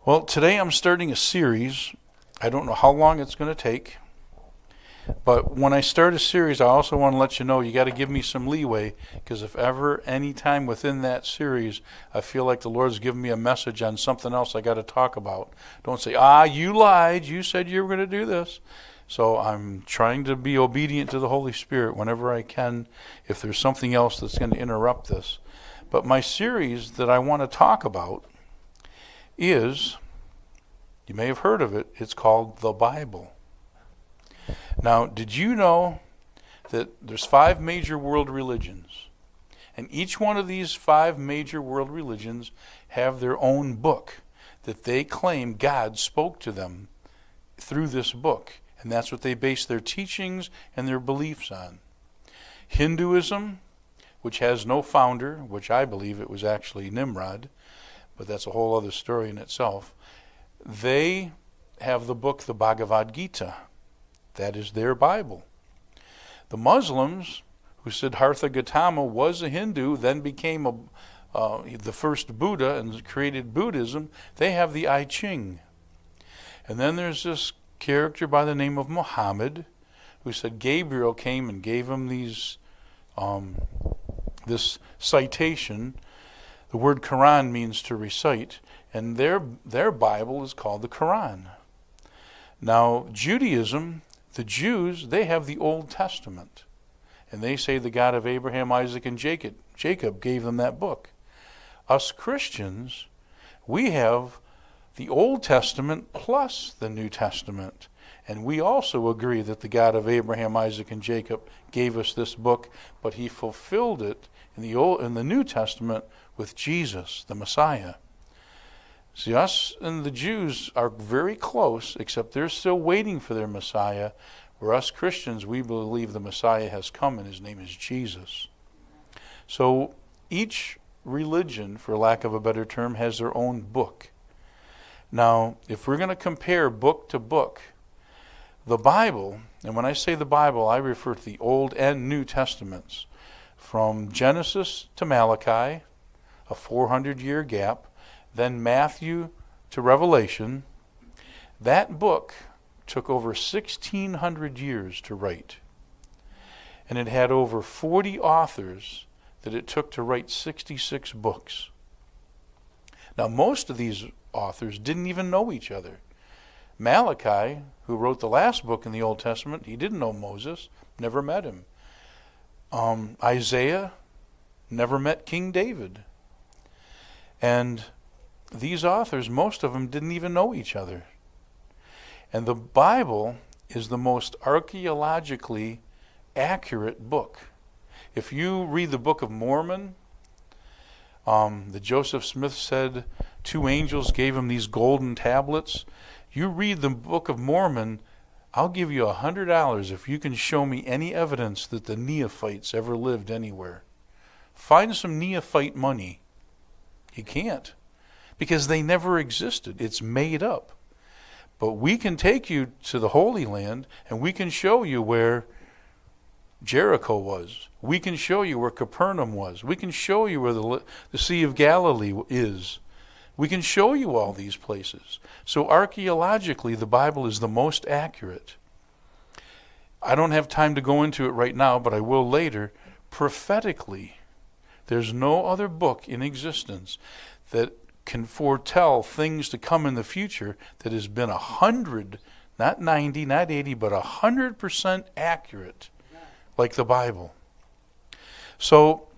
Well, today I'm starting a series. I don't know how long it's going to take, but when I start a series, I also want to let you know you got to give me some leeway, because if ever, any time within that series, I feel like the Lord's giving me a message on something else I got to talk about. Don't say, you lied, you said you were going to do this. So I'm trying to be obedient to the Holy Spirit whenever I can, if there's something else that's going to interrupt this. But my series that I want to talk about is, you may have heard of it, it's called the Bible. Now, did you know that there's 5 major world religions? And each one of these 5 major world religions have their own book that they claim God spoke to them through this book. And that's what they base their teachings and their beliefs on. Hinduism, which has no founder, which I believe it was actually Nimrod, but that's a whole other story in itself. They have the book, the Bhagavad Gita. That is their Bible. The Muslims, who Siddhartha Gautama was a Hindu, then became the first Buddha and created Buddhism, they have the I Ching. And then there's this character by the name of Muhammad, who said Gabriel came and gave him these this citation. The word Quran means to recite, and their Bible is called the Quran. Now, Judaism, the Jews, they have the Old Testament, and they say the God of Abraham, Isaac, and Jacob gave them that book. Us Christians, we have the Old Testament plus the New Testament, and we also agree that the God of Abraham, Isaac, and Jacob gave us this book, but he fulfilled it in the New Testament with Jesus, the Messiah. See, us and the Jews are very close, except they're still waiting for their Messiah, where us Christians, we believe the Messiah has come, and his name is Jesus. So each religion, for lack of a better term, has their own book. Now, if we're going to compare book to book, the Bible, and when I say the Bible, I refer to the Old and New Testaments, from Genesis to Malachi, a 400-year gap, then Matthew to Revelation. That book took over 1,600 years to write. And it had over 40 authors that it took to write 66 books. Now, most of these authors didn't even know each other. Malachi, who wrote the last book in the Old Testament, he didn't know Moses, never met him. Isaiah never met King David. And these authors, most of them didn't even know each other. And the Bible is the most archaeologically accurate book. If you read the Book of Mormon, that Joseph Smith said 2 angels gave him these golden tablets. You read the Book of Mormon, I'll give you $100 if you can show me any evidence that the Nephites ever lived anywhere. Find some Nephite money. You can't, because they never existed. It's made up. But we can take you to the Holy Land, and we can show you where Jericho was. We can show you where Capernaum was. We can show you where the Sea of Galilee is. We can show you all these places. So archaeologically, the Bible is the most accurate. I don't have time to go into it right now, but I will later. Prophetically, there's no other book in existence that can foretell things to come in the future that has been 100, not 90, not 80, but 100% accurate, like the Bible. So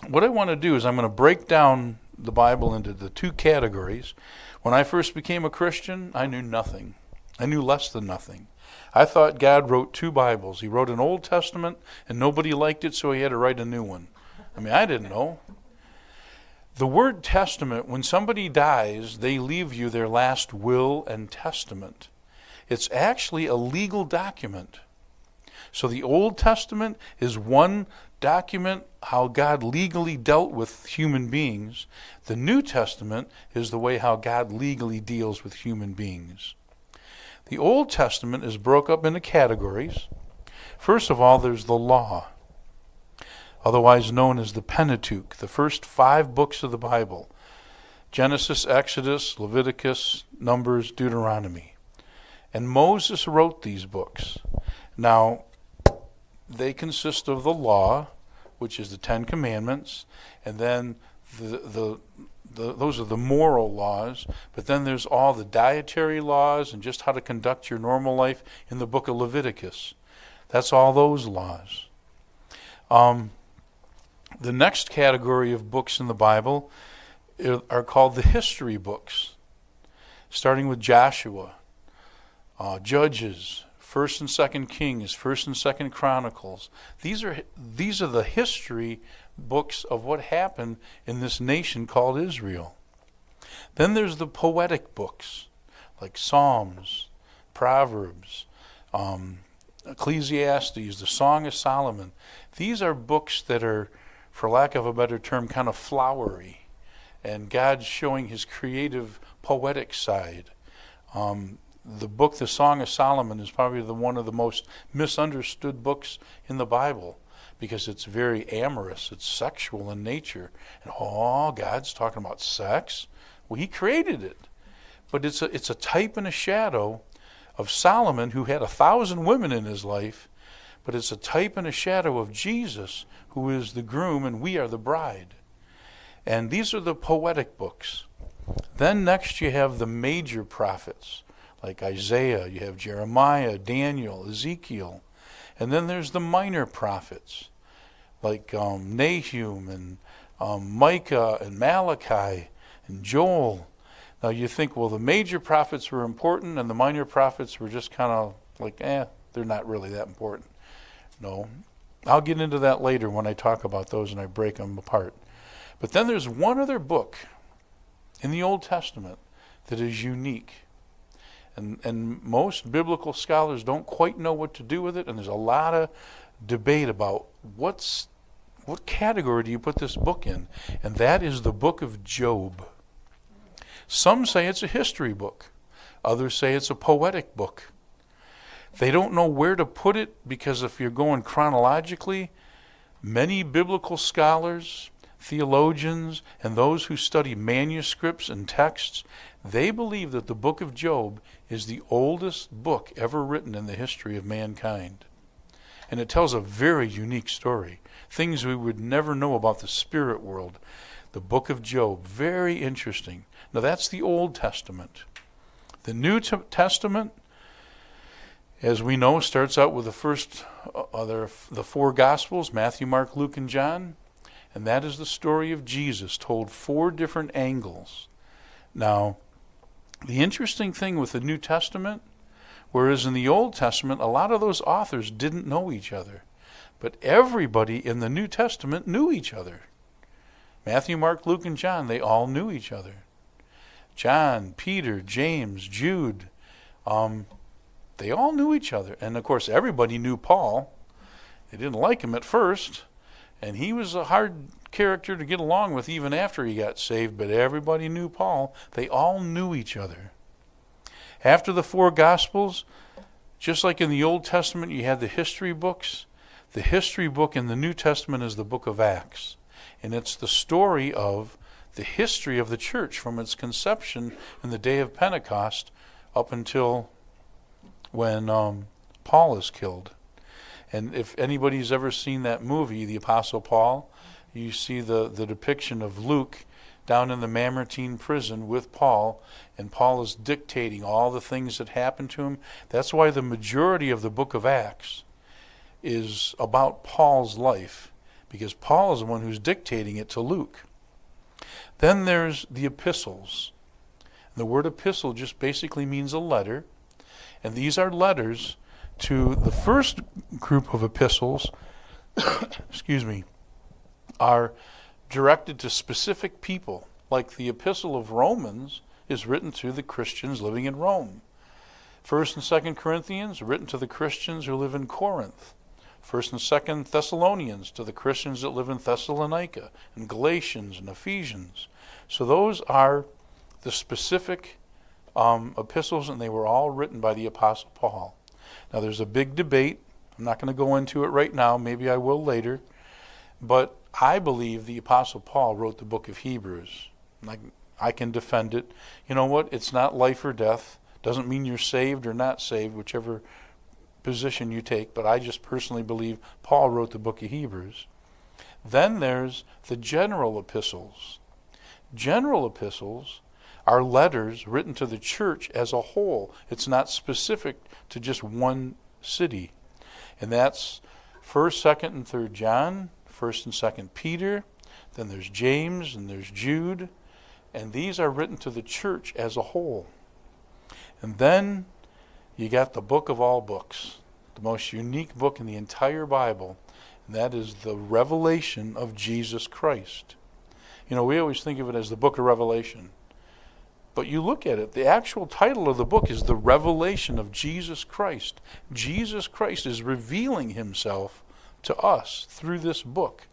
what I want to do is I'm going to break down the Bible into the 2 categories. When I first became a Christian, I knew nothing. I knew less than nothing. I thought God wrote 2 Bibles. He wrote an Old Testament, and nobody liked it, so he had to write a new one. I mean, I didn't know. The word testament, when somebody dies, they leave you their last will and testament. It's actually a legal document. So the Old Testament is one document, how God legally dealt with human beings. The New Testament is the way how God legally deals with human beings. The Old Testament is broke up into categories. First of all, there's the law, otherwise known as the Pentateuch, the first 5 books of the Bible. Genesis, Exodus, Leviticus, Numbers, Deuteronomy. And Moses wrote these books. Now, they consist of the law, which is the Ten Commandments, and then those are the moral laws, but then there's all the dietary laws and just how to conduct your normal life in the book of Leviticus. That's all those laws. The next category of books in the Bible are called the history books, starting with Joshua, Judges, 1st and 2nd Kings, 1st and 2nd Chronicles. These are the history books of what happened in this nation called Israel. Then there's the poetic books, like Psalms, Proverbs, Ecclesiastes, the Song of Solomon. These are books that are, for lack of a better term, kind of flowery, and God's showing his creative, poetic side. The book, the Song of Solomon, is probably one of the most misunderstood books in the Bible because it's very amorous. It's sexual in nature. And God's talking about sex? Well, he created it. But it's a type and a shadow of Solomon, who had 1,000 women in his life, but it's a type and a shadow of Jesus, who is the groom and we are the bride. And these are the poetic books. Then next you have the major prophets, like Isaiah, you have Jeremiah, Daniel, Ezekiel. And then there's the minor prophets, like Nahum and Micah and Malachi and Joel. Now you think, well, the major prophets were important and the minor prophets were just kind of like, they're not really that important. No, I'll get into that later when I talk about those and I break them apart. But then there's one other book in the Old Testament that is unique. And most biblical scholars don't quite know what to do with it, and there's a lot of debate about what category do you put this book in, and that is the book of Job. Some say it's a history book. Others say it's a poetic book. They don't know where to put it because if you're going chronologically, many biblical scholars, theologians, and those who study manuscripts and texts, they believe that the book of Job is the oldest book ever written in the history of mankind. And it tells a very unique story, things we would never know about the spirit world. The book of Job, very interesting. Now that's the Old Testament. The New Testament, as we know, starts out with the four Gospels, Matthew, Mark, Luke, and John. And that is the story of Jesus, told 4 different angles. Now, the interesting thing with the New Testament, whereas in the Old Testament, a lot of those authors didn't know each other. But everybody in the New Testament knew each other. Matthew, Mark, Luke, and John, they all knew each other. John, Peter, James, Jude, they all knew each other. And of course, everybody knew Paul. They didn't like him at first. And he was a hard character to get along with even after he got saved, but everybody knew Paul. They all knew each other. After the 4 Gospels, just like in the Old Testament you had the history books, the history book in the New Testament is the book of Acts. And it's the story of the history of the church from its conception in the day of Pentecost up until when Paul is killed. And if anybody's ever seen that movie, The Apostle Paul, you see the depiction of Luke down in the Mamertine prison with Paul, and Paul is dictating all the things that happened to him. That's why the majority of the book of Acts is about Paul's life, because Paul is the one who's dictating it to Luke. Then there's the epistles. The word epistle just basically means a letter, and these are letters to the first group of epistles, are directed to specific people, like the epistle of Romans is written to the Christians living in Rome. 1st and 2nd Corinthians written to the Christians who live in Corinth. 1st and 2nd Thessalonians to the Christians that live in Thessalonica, and Galatians and Ephesians. So those are the specific epistles, and they were all written by the Apostle Paul. Now there's a big debate. I'm not going to go into it right now. Maybe I will later. But I believe the Apostle Paul wrote the book of Hebrews. I can defend it. You know what? It's not life or death. Doesn't mean you're saved or not saved, whichever position you take. But I just personally believe Paul wrote the book of Hebrews. Then there's the general epistles. General epistles are letters written to the church as a whole. It's not specific to just one city. And that's 1st, 2nd, and 3rd John, 1st and 2nd Peter. Then there's James and there's Jude. And these are written to the church as a whole. And then you got the book of all books, the most unique book in the entire Bible, and that is the revelation of Jesus Christ. You know, we always think of it as the book of Revelation. But you look at it, the actual title of the book is the revelation of Jesus Christ. Jesus Christ is revealing himself to us through this book.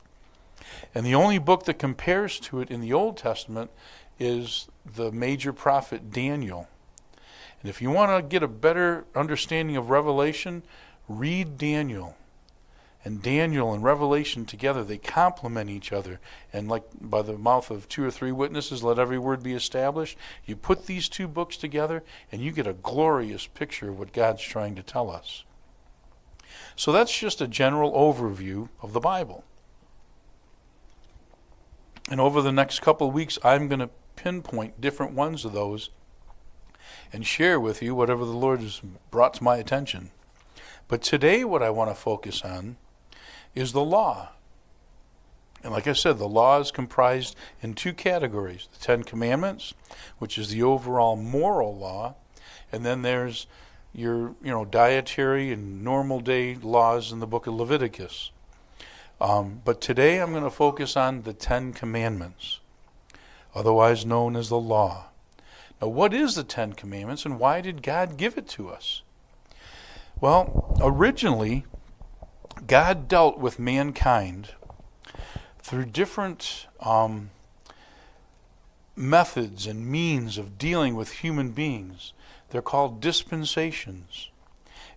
And the only book that compares to it in the Old Testament is the major prophet Daniel. And if you want to get a better understanding of Revelation, read Daniel. And Daniel and Revelation together, they complement each other. And like by the mouth of 2 or 3 witnesses, let every word be established. You put these two books together, and you get a glorious picture of what God's trying to tell us. So that's just a general overview of the Bible. And over the next couple of weeks, I'm going to pinpoint different ones of those and share with you whatever the Lord has brought to my attention. But today what I want to focus on is the law. And like I said, the law is comprised in 2 categories. The 10 Commandments, which is the overall moral law, and then there's your dietary and normal day laws in the book of Leviticus. But today I'm going to focus on the 10 Commandments, otherwise known as the law. Now, what is the 10 Commandments, and why did God give it to us? Well, originally, God dealt with mankind through different methods and means of dealing with human beings. They're called dispensations.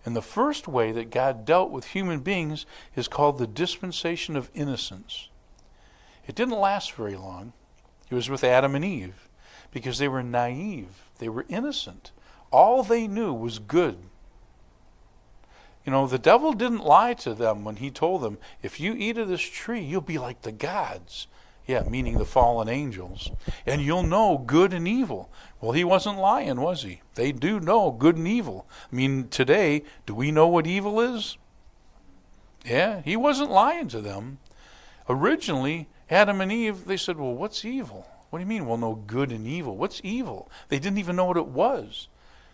And the first way that God dealt with human beings is called the dispensation of innocence. It didn't last very long. It was with Adam and Eve because they were naive. They were innocent. All they knew was good. You know, the devil didn't lie to them when he told them, if you eat of this tree, you'll be like the gods. Yeah, meaning the fallen angels. And you'll know good and evil. Well, he wasn't lying, was he? They do know good and evil. I mean, today, do we know what evil is? Yeah, he wasn't lying to them. Originally, Adam and Eve, they said, well, what's evil? What do you mean we'll know good and evil? What's evil? They didn't even know what it was.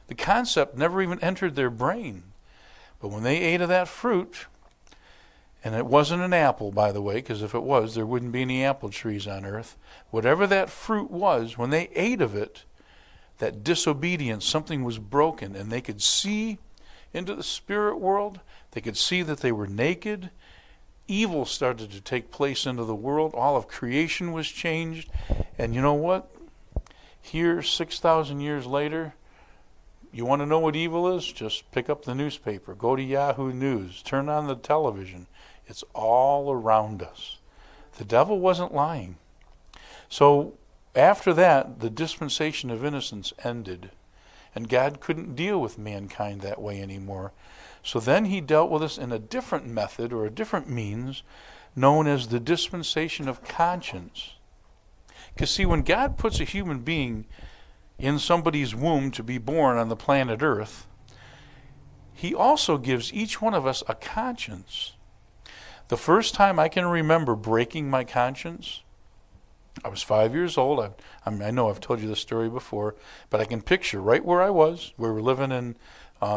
The concept never even entered their brain. But when they ate of that fruit, and it wasn't an apple, by the way, because if it was, there wouldn't be any apple trees on earth. Whatever that fruit was, when they ate of it, that disobedience, something was broken, and they could see into the spirit world. They could see that they were naked. Evil started to take place into the world. All of creation was changed. And you know what? Here, 6,000 years later, you want to know what evil is? Just pick up the newspaper. Go to Yahoo News. Turn on the television. It's all around us. The devil wasn't lying. So after that, the dispensation of innocence ended. And God couldn't deal with mankind that way anymore. So then he dealt with us in a different method or a different means known as the dispensation of conscience. Because see, when God puts a human being in somebody's womb to be born on the planet Earth, he also gives each one of us a conscience. The first time I can remember breaking my conscience, I was 5 years old. I know I've told you this story before, but I can picture right where I was. We were living in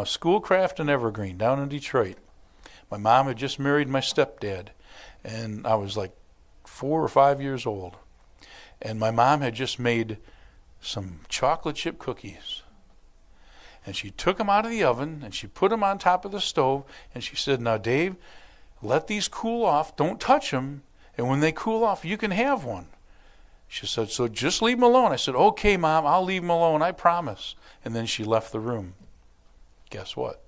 Schoolcraft and Evergreen down in Detroit. My mom had just married my stepdad, and I was like 4 or 5 years old. And my mom had just made some chocolate chip cookies. And she took them out of the oven, and she put them on top of the stove, and she said, now, Dave, let these cool off. Don't touch them. And when they cool off, you can have one. She said, so just leave them alone. I said, okay, Mom, I'll leave them alone. I promise. And then she left the room. Guess what?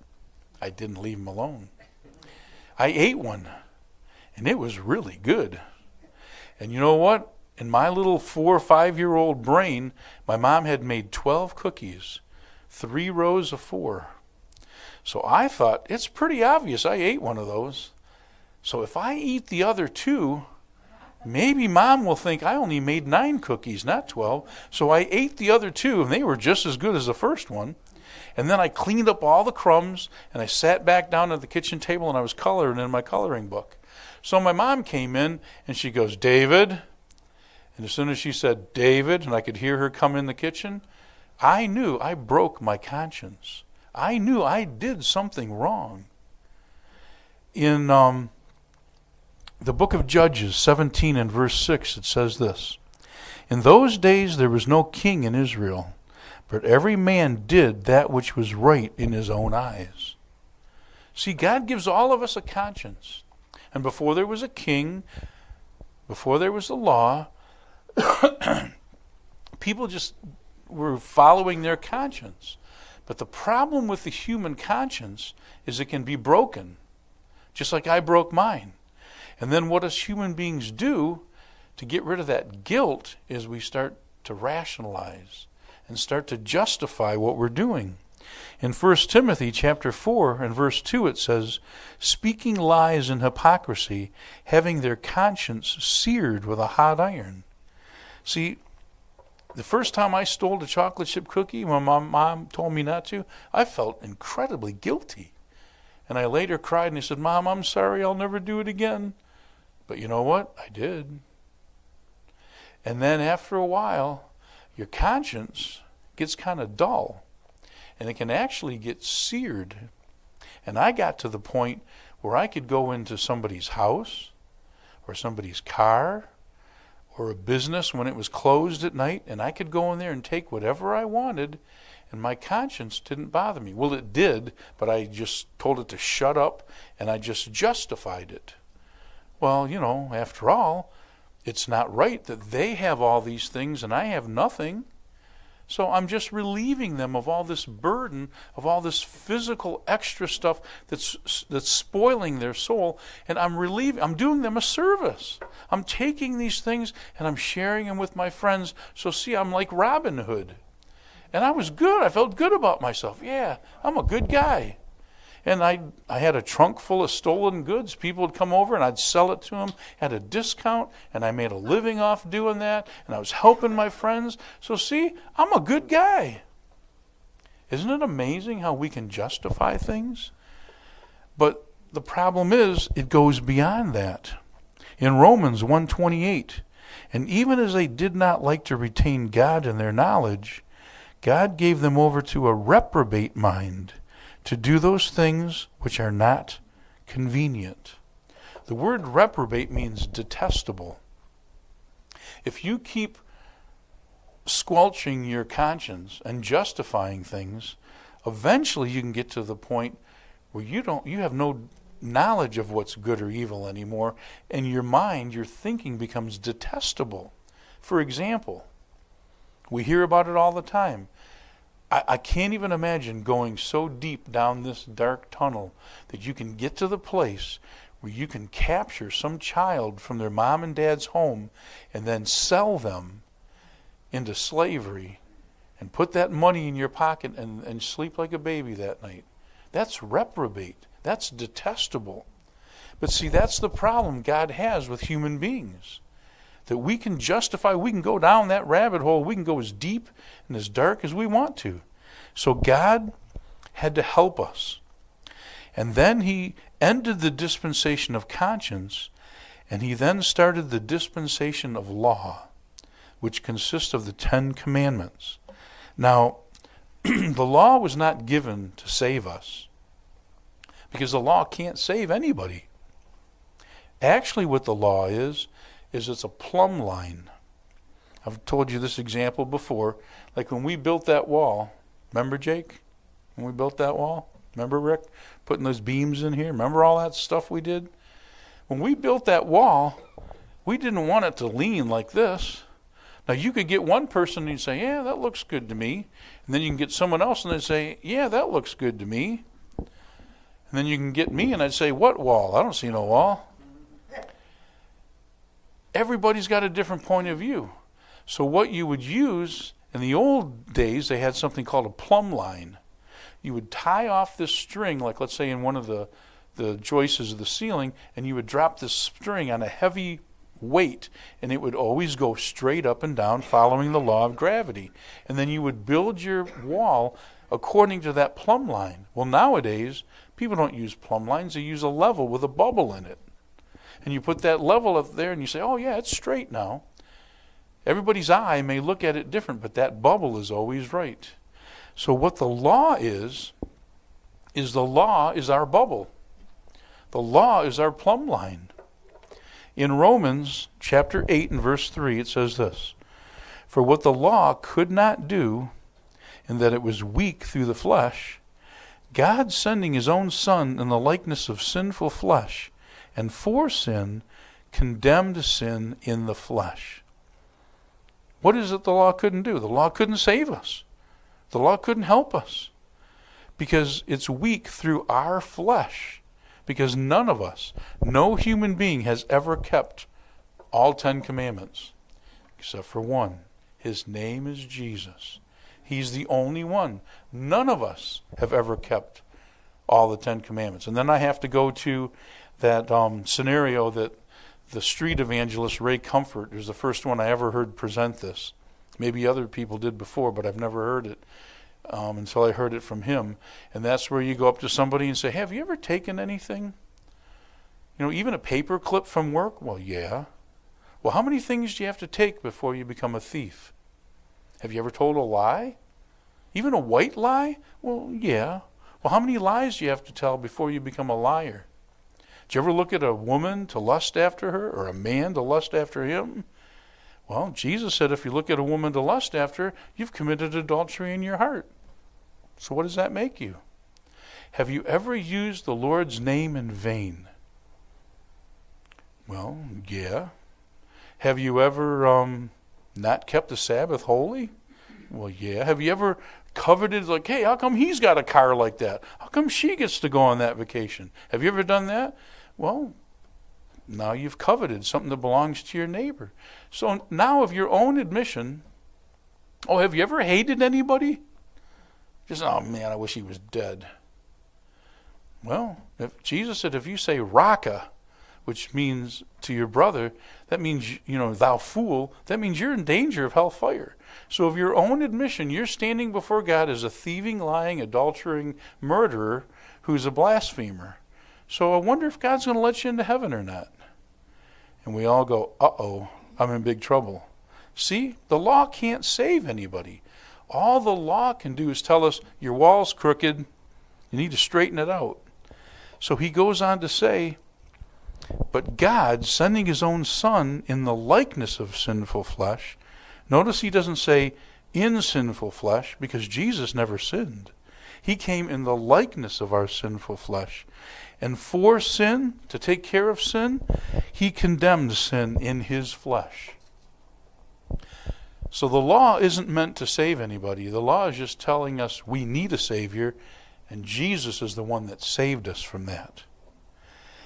I didn't leave them alone. I ate one, and it was really good. And you know what? in my little 4 or 5-year-old brain, my mom had made 12 cookies, 3 rows of 4. So I thought, it's pretty obvious I ate one of those. So if I eat the other 2, maybe Mom will think I only made 9 cookies, not 12. So I ate the other 2, and they were just as good as the first one. And then I cleaned up all the crumbs, and I sat back down at the kitchen table, and I was coloring in my coloring book. So my mom came in, and she goes, David. And as soon as she said, David, and I could hear her come in the kitchen, I knew I broke my conscience. I knew I did something wrong. In the book of Judges 17 and verse 6, it says this, In those days there was no king in Israel, but every man did that which was right in his own eyes. See, God gives all of us a conscience. And before there was a king, before there was the law, people just were following their conscience. But the problem with the human conscience is it can be broken, just like I broke mine. And then what us human beings do to get rid of that guilt is we start to rationalize and start to justify what we're doing. In 1 Timothy chapter 4 and verse 2 it says, speaking lies and hypocrisy, having their conscience seared with a hot iron. See, the first time I stole a chocolate chip cookie when my mom told me not to, I felt incredibly guilty. And I later cried and I said, Mom, I'm sorry, I'll never do it again. But you know what? I did. And then after a while, your conscience gets kind of dull. And it can actually get seared. And I got to the point where I could go into somebody's house or somebody's car or a business when it was closed at night, and I could go in there and take whatever I wanted, and my conscience didn't bother me. Well, it did, but I just told it to shut up, and I just justified it. Well, you know, after all, it's not right that they have all these things and I have nothing. So I'm just relieving them of all this burden, of all this physical extra stuff that's spoiling their soul, and I'm doing them a service. I'm taking these things and I'm sharing them with my friends. So see, I'm like Robin Hood. And I was good. I felt good about myself. Yeah, I'm a good guy. And I had a trunk full of stolen goods. People would come over and I'd sell it to them at a discount, and I made a living off doing that, and I was helping my friends. So see, I'm a good guy. Isn't it amazing how we can justify things? But the problem is, it goes beyond that. In Romans 1:28, and even as they did not like to retain God in their knowledge, God gave them over to a reprobate mind, to do those things which are not convenient. The word reprobate means detestable. If you keep squelching your conscience and justifying things, eventually you can get to the point where you have no knowledge of what's good or evil anymore, and your mind, your thinking becomes detestable. For example, we hear about it all the time. I can't even imagine going so deep down this dark tunnel that you can get to the place where you can capture some child from their mom and dad's home and then sell them into slavery and put that money in your pocket and sleep like a baby that night. That's reprobate. That's detestable. But see, that's the problem God has with human beings. That we can justify, we can go down that rabbit hole, we can go as deep and as dark as we want to. So God had to help us. And then he ended the dispensation of conscience, and he then started the dispensation of law, which consists of the 10 Commandments. Now, the law was not given to save us, because the law can't save anybody. Actually, what the law is it's a plumb line. I've told you this example before. Like when we built that wall, remember, Jake? When we built that wall? Remember, Rick? Putting those beams in here? Remember all that stuff we did? When we built that wall, we didn't want it to lean like this. Now, you could get one person and say, yeah, that looks good to me. And then you can get someone else and they'd say, yeah, that looks good to me. And then you can get me and I'd say, what wall? I don't see no wall. everybody's got a different point of view. So what you would use, in the old days, they had something called a plumb line. You would tie off this string, like let's say in one of the joists of the ceiling, and you would drop this string on a heavy weight, and it would always go straight up and down following the law of gravity. And then you would build your wall according to that plumb line. Well, nowadays, people don't use plumb lines. They use a level with a bubble in it. And you put that level up there and you say, oh yeah, it's straight now. Everybody's eye may look at it different, but that bubble is always right. So what the law is the law is our bubble. The law is our plumb line. In Romans chapter 8 and verse 3, it says this, for what the law could not do, in that it was weak through the flesh, God sending his own Son in the likeness of sinful flesh, and for sin, condemned sin in the flesh. What is it the law couldn't do? The law couldn't save us. The law couldn't help us. Because it's weak through our flesh. Because none of us, no human being has ever kept all 10 commandments. Except for one. His name is Jesus. He's the only one. None of us have ever kept all the 10 commandments. And then I have to go to that scenario that the street evangelist Ray Comfort is the first one I ever heard present this. Maybe other people did before, but I've never heard it until I heard it from him. And that's where you go up to somebody and say, have you ever taken anything? You know, even a paper clip from work? Well, yeah. Well, how many things do you have to take before you become a thief? Have you ever told a lie? Even a white lie? Well, yeah. Well, how many lies do you have to tell before you become a liar? Did you ever look at a woman to lust after her, or a man to lust after him? Well, Jesus said if you look at a woman to lust after her, you've committed adultery in your heart. So what does that make you? Have you ever used the Lord's name in vain? Well, yeah. Have you ever not kept the Sabbath holy? Well, yeah. Have you ever coveted, like, hey, how come he's got a car like that? How come she gets to go on that vacation? Have you ever done that? Well, now you've coveted something that belongs to your neighbor. So now of your own admission, oh, have you ever hated anybody? Just, oh man, I wish he was dead. Well, if Jesus said, if you say raka, which means to your brother, that means, you know, thou fool, that means you're in danger of hellfire. So of your own admission, you're standing before God as a thieving, lying, adultering murderer who's a blasphemer. So I wonder if God's going to let you into heaven or not. And we all go, uh-oh, I'm in big trouble. See, the law can't save anybody. All the law can do is tell us, your wall's crooked, you need to straighten it out. So he goes on to say, but God, sending his own Son in the likeness of sinful flesh, notice he doesn't say in sinful flesh, because Jesus never sinned. He came in the likeness of our sinful flesh. And for sin, to take care of sin, he condemned sin in his flesh. So the law isn't meant to save anybody. The law is just telling us we need a Savior, and Jesus is the one that saved us from that.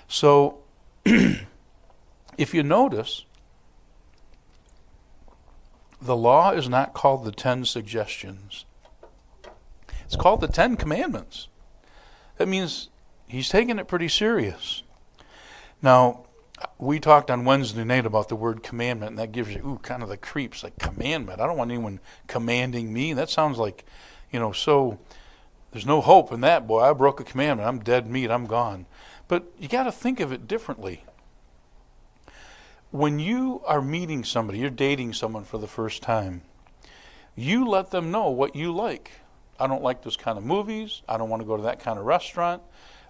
So, if you notice, the law is not called the 10 suggestions. It's called the 10 commandments. That means he's taking it pretty serious. Now, we talked on Wednesday night about the word commandment, and that gives you, kind of the creeps, like commandment. I don't want anyone commanding me. That sounds like, so there's no hope in that, boy. I broke a commandment. I'm dead meat. I'm gone. But you got to think of it differently. When you are meeting somebody, you're dating someone for the first time, you let them know what you like. I don't like those kind of movies. I don't want to go to that kind of restaurant.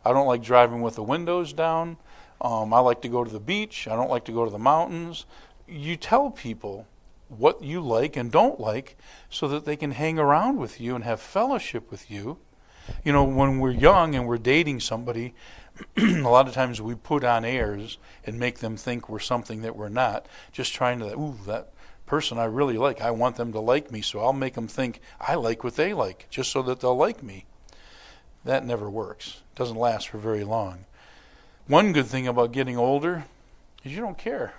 I don't like driving with the windows down. I like to go to the beach. I don't like to go to the mountains. You tell people what you like and don't like so that they can hang around with you and have fellowship with you. When we're young and we're dating somebody, a lot of times we put on airs and make them think we're something that we're not, just trying to, that person I really like, I want them to like me, so I'll make them think I like what they like, just so that they'll like me. That never works. It doesn't last for very long. One good thing about getting older is you don't care.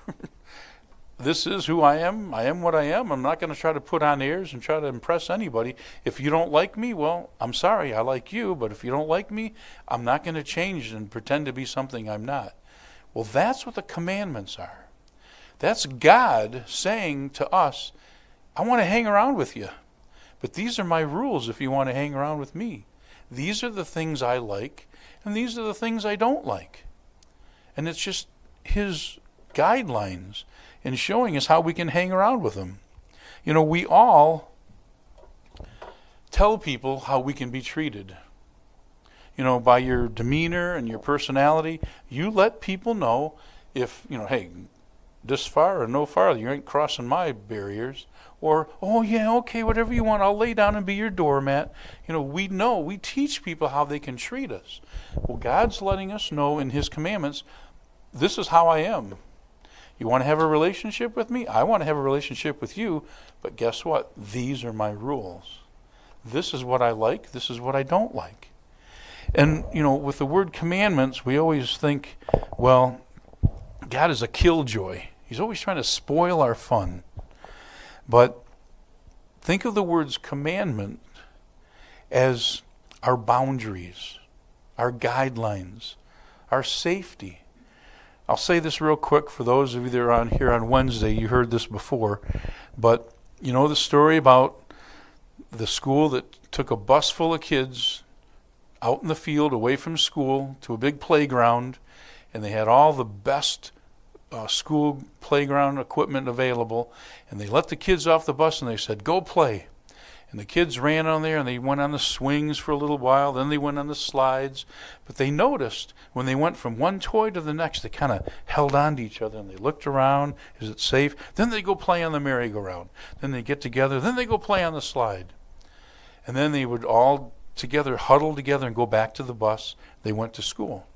this is who I am. I am what I am. I'm not going to try to put on airs and try to impress anybody. If you don't like me, well, I'm sorry. I like you. But if you don't like me, I'm not going to change and pretend to be something I'm not. Well, that's what the commandments are. That's God saying to us, I want to hang around with you. But these are my rules if you want to hang around with me. These are the things I like, and these are the things I don't like. And it's just his guidelines in showing us how we can hang around with him. You know, we all tell people how we can be treated. You know, by your demeanor and your personality, you let people know if, you know, hey, this far or no farther, you ain't crossing my barriers. Or, oh yeah, okay, whatever you want, I'll lay down and be your doormat. You know, we teach people how they can treat us. Well, God's letting us know in his commandments, this is how I am. You want to have a relationship with me? I want to have a relationship with you. But guess what? These are my rules. This is what I like. This is what I don't like. And, you know, with the word commandments, we always think, well, God is a killjoy. He's always trying to spoil our fun. But think of the words commandment as our boundaries, our guidelines, our safety. I'll say this real quick for those of you that are on here on Wednesday. You heard this before. But you know the story about the school that took a bus full of kids out in the field away from school to a big playground, and they had all the best school playground equipment available, and they let the kids off the bus and they said, go play. And the kids ran on there and they went on the swings for a little while, then they went on the slides. But they noticed when they went from one toy to the next, they kind of held on to each other and they looked around, is it safe? Then they go play on the merry-go-round. Then they get together, then they go play on the slide. And then they would all together huddle together and go back to the bus. They went to school.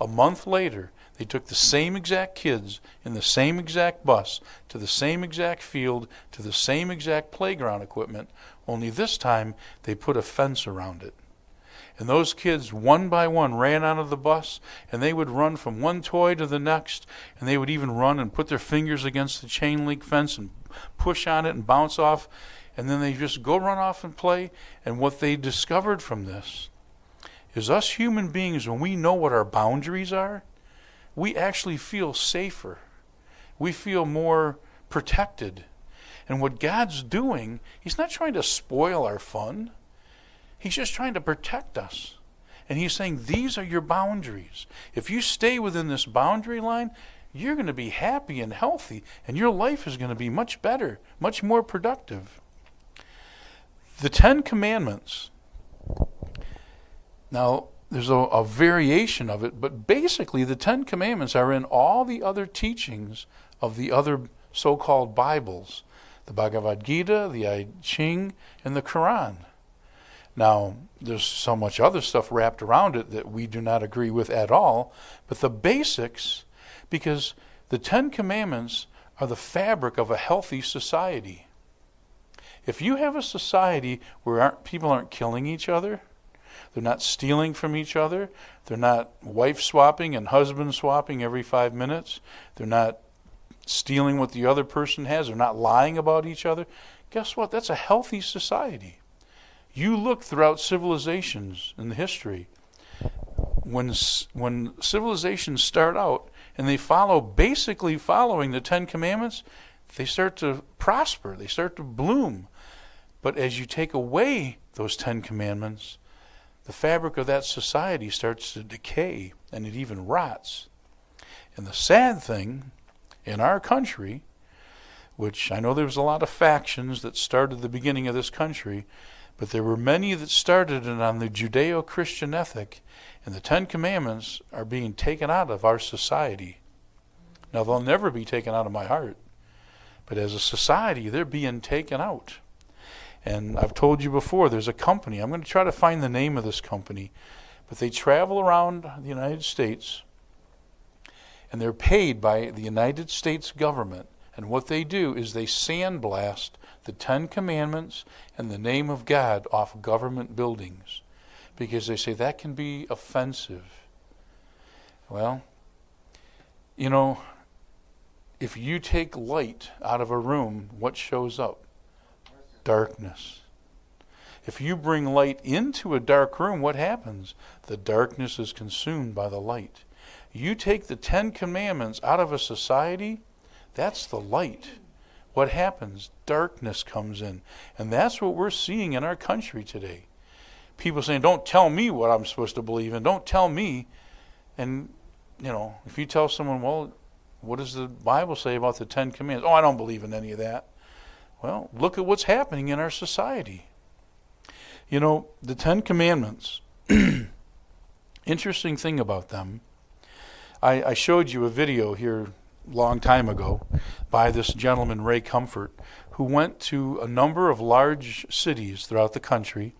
A month later, they took the same exact kids in the same exact bus to the same exact field to the same exact playground equipment, only this time they put a fence around it. And those kids, one by one, ran out of the bus, and they would run from one toy to the next, and they would even run and put their fingers against the chain link fence and push on it and bounce off, and then they just go run off and play. And what they discovered from this is us human beings, when we know what our boundaries are, we actually feel safer. We feel more protected. And what God's doing, he's not trying to spoil our fun. He's just trying to protect us. And he's saying, these are your boundaries. If you stay within this boundary line, you're going to be happy and healthy, and your life is going to be much better, much more productive. The 10 Commandments. Now, there's a variation of it, but basically the 10 Commandments are in all the other teachings of the other so-called Bibles. The Bhagavad Gita, the I Ching, and the Quran. Now, there's so much other stuff wrapped around it that we do not agree with at all, but the basics, because the 10 Commandments are the fabric of a healthy society. If you have a society where people aren't killing each other, they're not stealing from each other, they're not wife swapping and husband swapping every 5 minutes, they're not stealing what the other person has, they're not lying about each other, guess what? That's a healthy society. You look throughout civilizations in the history, when civilizations start out and they basically following the 10 Commandments, they start to prosper, they start to bloom. But as you take away those 10 Commandments, the fabric of that society starts to decay, and it even rots. And the sad thing, in our country, which I know there was a lot of factions that started the beginning of this country, but there were many that started it on the Judeo-Christian ethic, and the 10 Commandments are being taken out of our society. Now, they'll never be taken out of my heart, but as a society, they're being taken out. And I've told you before, there's a company. I'm going to try to find the name of this company. But they travel around the United States, and they're paid by the United States government. And what they do is they sandblast the 10 Commandments and the name of God off government buildings, because they say that can be offensive. Well, you know, if you take light out of a room, what shows up? Darkness. If you bring light into a dark room, what happens? The darkness is consumed by the light. You take the 10 Commandments out of a society, that's the light. What happens? Darkness comes in. And that's what we're seeing in our country today. People saying, don't tell me what I'm supposed to believe in. Don't tell me. And, if you tell someone, well, what does the Bible say about the 10 Commandments? Oh, I don't believe in any of that. Well, look at what's happening in our society. The 10 Commandments, interesting thing about them, I showed you a video here a long time ago by this gentleman, Ray Comfort, who went to a number of large cities throughout the country,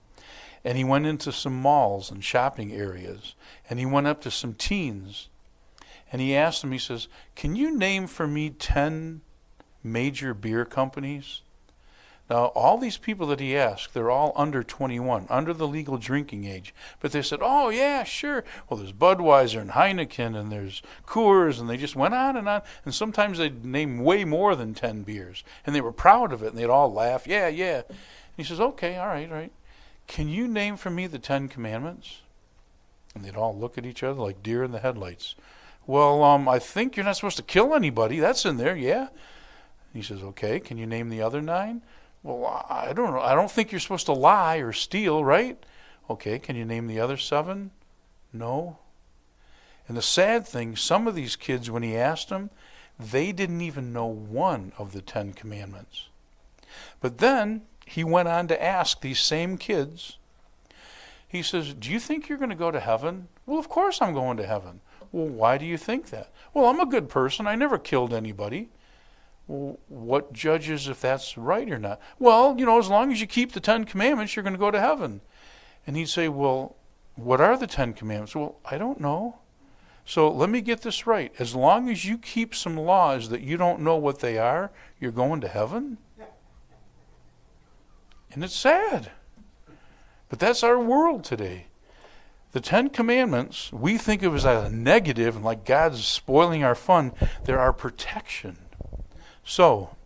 and he went into some malls and shopping areas, and he went up to some teens, and he asked them, he says, can you name for me 10 major beer companies? Now, all these people that he asked, they're all under 21, under the legal drinking age. But they said, oh, yeah, sure. Well, there's Budweiser and Heineken and there's Coors, and they just went on. And sometimes they'd name way more than 10 beers. And they were proud of it, and they'd all laugh, yeah, yeah. And he says, okay, all right. Can you name for me the 10 Commandments? And they'd all look at each other like deer in the headlights. Well, I think you're not supposed to kill anybody. That's in there, yeah. And he says, okay, can you name the other 9? Well, I don't know. I don't think you're supposed to lie or steal, right? Okay, can you name the other 7? No. And the sad thing, some of these kids, when he asked them, they didn't even know one of the 10 Commandments. But then he went on to ask these same kids, he says, do you think you're going to go to heaven? Well, of course I'm going to heaven. Well, why do you think that? Well, I'm a good person. I never killed anybody. Well, what judges if that's right or not? Well, as long as you keep the 10 Commandments, you're going to go to heaven. And he'd say, well, what are the 10 Commandments? Well, I don't know. So let me get this right. As long as you keep some laws that you don't know what they are, you're going to heaven? And it's sad. But that's our world today. The 10 Commandments, we think of as a negative, and like God's spoiling our fun. They're our protection. So,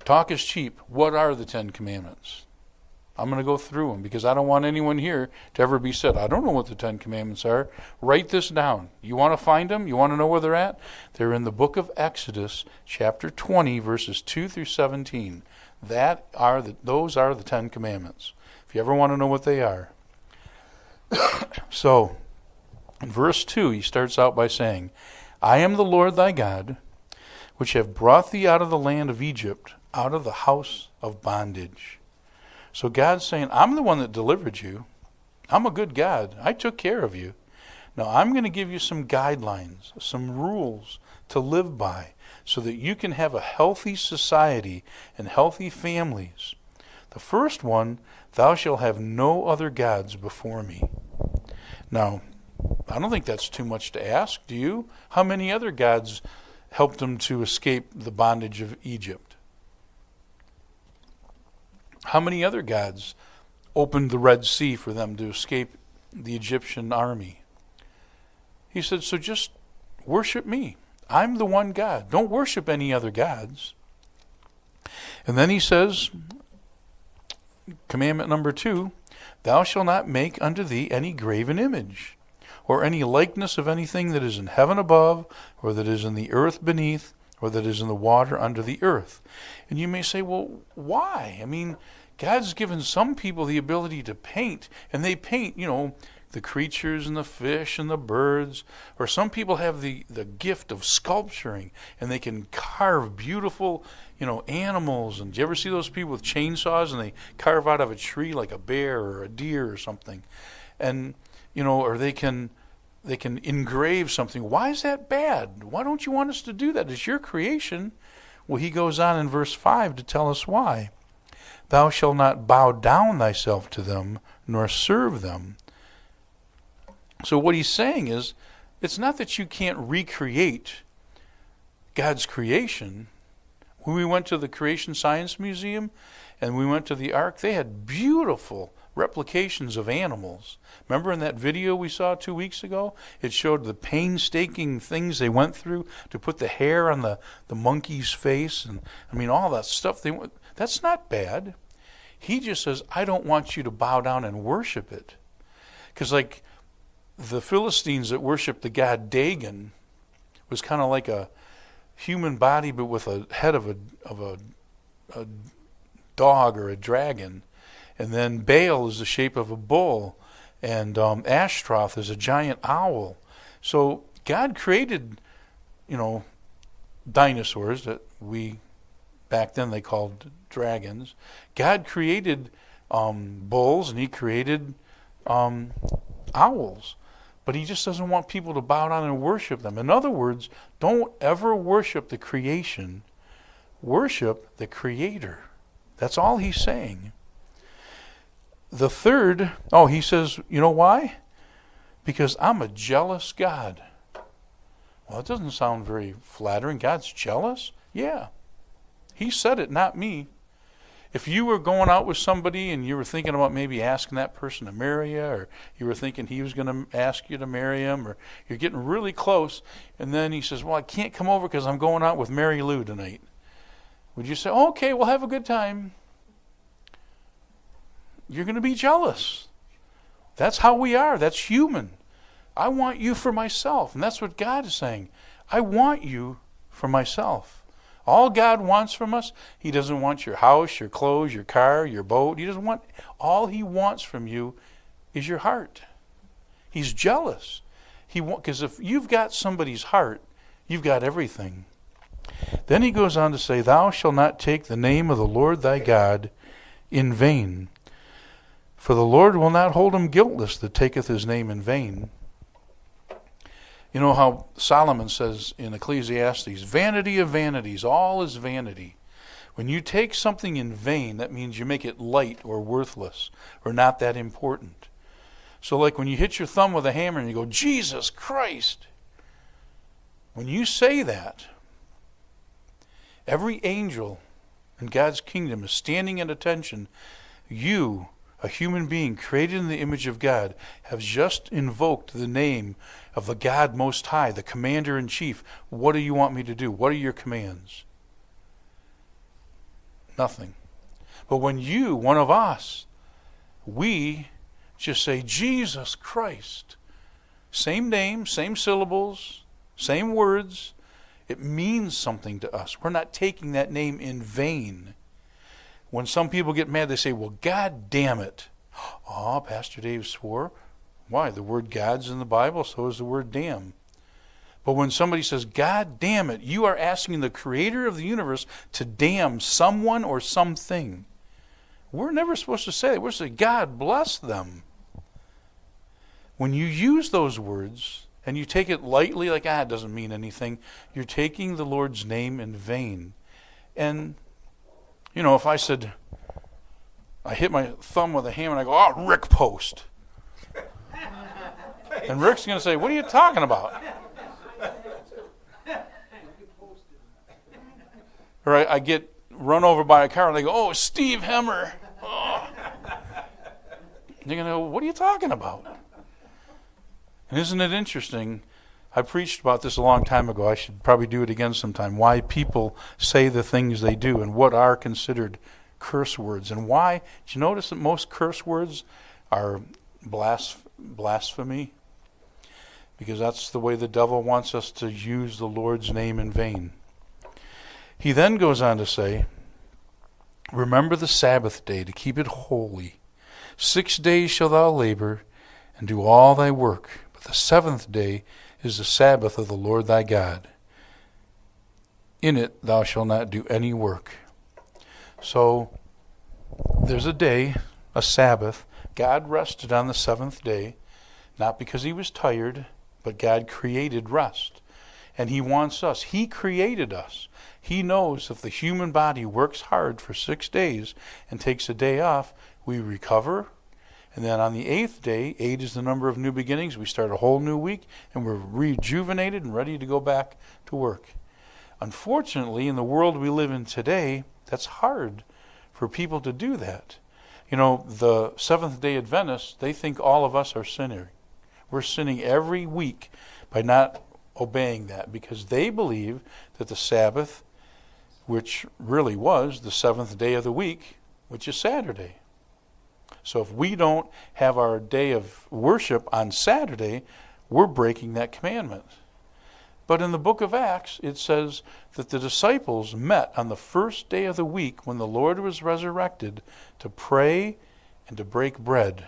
talk is cheap. What are the 10 Commandments? I'm going to go through them because I don't want anyone here to ever be said, I don't know what the 10 Commandments are. Write this down. You want to find them? You want to know where they're at? They're in the book of Exodus, chapter 20, verses 2 through 17. Those are the 10 Commandments. If you ever want to know what they are. So, in verse 2, he starts out by saying, I am the Lord thy God, which have brought thee out of the land of Egypt, out of the house of bondage. So God's saying, I'm the one that delivered you. I'm a good God. I took care of you. Now I'm going to give you some guidelines, some rules to live by, so that you can have a healthy society and healthy families. The first one, thou shalt have no other gods before me. Now, I don't think that's too much to ask, do you? How many other gods helped them to escape the bondage of Egypt? How many other gods opened the Red Sea for them to escape the Egyptian army? He said, so just worship me. I'm the one God. Don't worship any other gods. And then he says, commandment number 2, thou shalt not make unto thee any graven image, or any likeness of anything that is in heaven above, or that is in the earth beneath, or that is in the water under the earth. And you may say, well, why? I mean, God's given some people the ability to paint, and they paint, the creatures and the fish and the birds. Or some people have the gift of sculpturing, and they can carve beautiful, animals. And do you ever see those people with chainsaws and they carve out of a tree like a bear or a deer or something? And, or they can engrave something. Why is that bad? Why don't you want us to do that? It's your creation. Well, he goes on in verse 5 to tell us why. Thou shalt not bow down thyself to them, nor serve them. So what he's saying is, it's not that you can't recreate God's creation. When we went to the Creation Science Museum and we went to the Ark, they had beautiful replications of animals. Remember in that video we saw 2 weeks ago? It showed the painstaking things they went through to put the hair on the monkey's face. And I mean, all that stuff. That's not bad. He just says, I don't want you to bow down and worship it. Because like the Philistines that worshiped the god Dagon was kind of like a human body but with a head of a dog or a dragon. And then Baal is the shape of a bull, and Ashtaroth is a giant owl. So God created, dinosaurs that back then they called dragons. God created bulls, and he created owls. But he just doesn't want people to bow down and worship them. In other words, don't ever worship the creation. Worship the Creator. That's all he's saying. The third, he says, you know why? Because I'm a jealous God. Well, it doesn't sound very flattering. God's jealous? Yeah. He said it, not me. If you were going out with somebody and you were thinking about maybe asking that person to marry you, or you were thinking he was going to ask you to marry him, or you're getting really close, and then he says, well, I can't come over because I'm going out with Mary Lou tonight. Would you say, okay, we'll have a good time? You're going to be jealous. That's how we are. That's human. I want you for myself. And that's what God is saying. I want you for myself. All God wants from us, he doesn't want your house, your clothes, your car, your boat. He doesn't want, all he wants from you is your heart. He's jealous. Because if you've got somebody's heart, you've got everything. Then he goes on to say, thou shalt not take the name of the Lord thy God in vain. For the Lord will not hold him guiltless that taketh his name in vain. You know how Solomon says in Ecclesiastes, vanity of vanities, all is vanity. When you take something in vain, that means you make it light or worthless or not that important. So like when you hit your thumb with a hammer and you go, Jesus Christ. When you say that, every angel in God's kingdom is standing at attention. You, a human being created in the image of God, have just invoked the name of the God Most High, the Commander-in-Chief. What do you want me to do? What are your commands? Nothing. But when you, one of us, we just say, Jesus Christ, same name, same syllables, same words, it means something to us. We're not taking that name in vain. When some people get mad, they say, well, God damn it. Oh, Pastor Dave swore. Why? The word God's in the Bible, so is the word damn. But when somebody says, God damn it, you are asking the creator of the universe to damn someone or something. We're never supposed to say that. We're supposed to say, God bless them. When you use those words and you take it lightly, like, it doesn't mean anything, you're taking the Lord's name in vain. And if I said, I hit my thumb with a hammer and I go, Rick Post. And Rick's going to say, what are you talking about? Or I get run over by a car and they go, Steve Hemmer. Oh. They're going to go, what are you talking about? And isn't it interesting? I preached about this a long time ago. I should probably do it again sometime. Why people say the things they do and what are considered curse words. And why? Did you notice that most curse words are blasphemy? Because that's the way the devil wants us to use the Lord's name in vain. He then goes on to say, remember the Sabbath day to keep it holy. 6 days shalt thou labor and do all thy work. But the seventh day is the Sabbath of the Lord thy God. In it thou shalt not do any work. So there's a day, a Sabbath. God rested on the seventh day, not because he was tired, but God created rest. And he wants us. He created us. He knows if the human body works hard for 6 days and takes a day off, we recover. And then on the 8th day, 8 is the number of new beginnings, we start a whole new week, and we're rejuvenated and ready to go back to work. Unfortunately, in the world we live in today, that's hard for people to do that. You know, the Seventh-day Adventists, they think all of us are sinning. We're sinning every week by not obeying that, because they believe that the Sabbath, which really was the seventh day of the week, which is Saturday. So if we don't have our day of worship on Saturday, we're breaking that commandment. But in the book of Acts, it says that the disciples met on the first day of the week when the Lord was resurrected to pray and to break bread.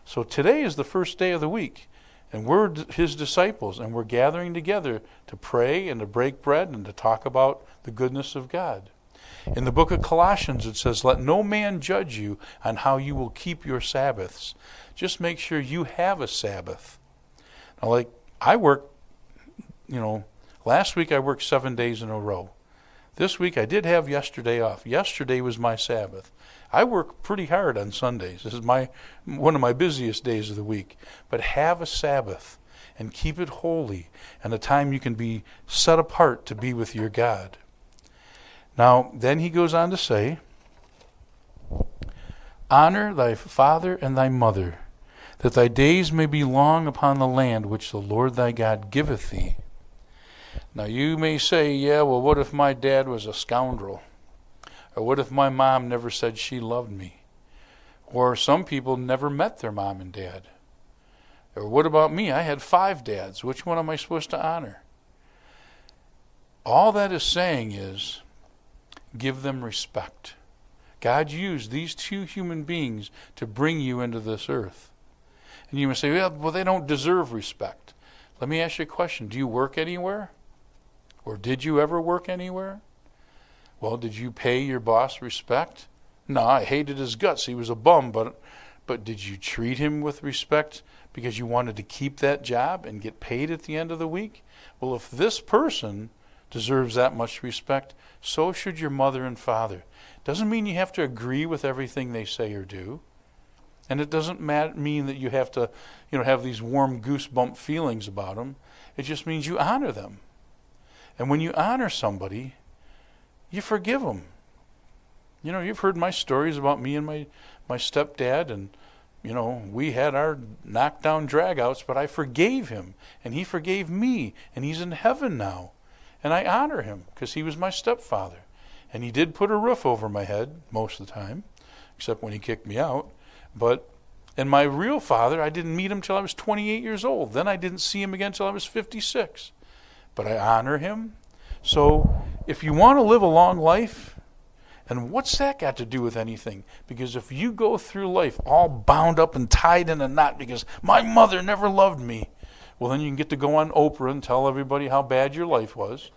So today is the first day of the week, and we're his disciples, and we're gathering together to pray and to break bread and to talk about the goodness of God. In the book of Colossians, it says, "Let no man judge you on how you will keep your Sabbaths." Just make sure you have a Sabbath. Now, like I work, last week I worked 7 days in a row. This week I did have yesterday off. Yesterday was my Sabbath. I work pretty hard on Sundays. This is one of my busiest days of the week. But have a Sabbath and keep it holy, and a time you can be set apart to be with your God. Now, then he goes on to say, "Honor thy father and thy mother, that thy days may be long upon the land which the Lord thy God giveth thee." Now you may say, yeah, well, what if my dad was a scoundrel? Or what if my mom never said she loved me? Or some people never met their mom and dad. Or what about me? I had 5 dads. Which one am I supposed to honor? All that is saying is, give them respect. God used these 2 human beings to bring you into this earth. And you may say, well, they don't deserve respect. Let me ask you a question. Do you work anywhere? Or did you ever work anywhere? Well, did you pay your boss respect? No, I hated his guts. He was a bum, but did you treat him with respect because you wanted to keep that job and get paid at the end of the week? Well, if this person deserves that much respect, so should your mother and father. Doesn't mean you have to agree with everything they say or do. And it doesn't mean that you have to, have these warm goosebump feelings about them. It just means you honor them. And when you honor somebody, you forgive them. You've heard my stories about me and my stepdad, and, we had our knockdown dragouts, but I forgave him, and he forgave me, and he's in heaven now. And I honor him because he was my stepfather. And he did put a roof over my head most of the time, except when he kicked me out. And my real father, I didn't meet him till I was 28 years old. Then I didn't see him again till I was 56. But I honor him. So if you want to live a long life, and what's that got to do with anything? Because if you go through life all bound up and tied in a knot because my mother never loved me, well, then you can get to go on Oprah and tell everybody how bad your life was.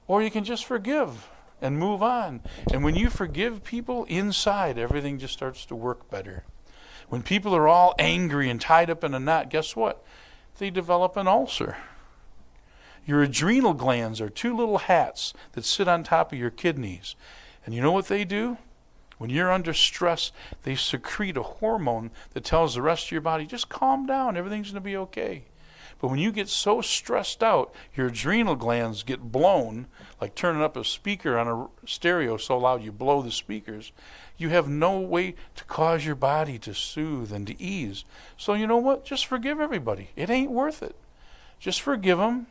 Or you can just forgive and move on. And when you forgive people, inside everything just starts to work better. When people are all angry and tied up in a knot, guess what? They develop an ulcer. Your adrenal glands are 2 little hats that sit on top of your kidneys. And you know what they do? When you're under stress, they secrete a hormone that tells the rest of your body, just calm down, everything's going to be okay. But when you get so stressed out, your adrenal glands get blown, like turning up a speaker on a stereo so loud you blow the speakers. You have no way to cause your body to soothe and to ease. So you know what? Just forgive everybody. It ain't worth it. Just forgive them.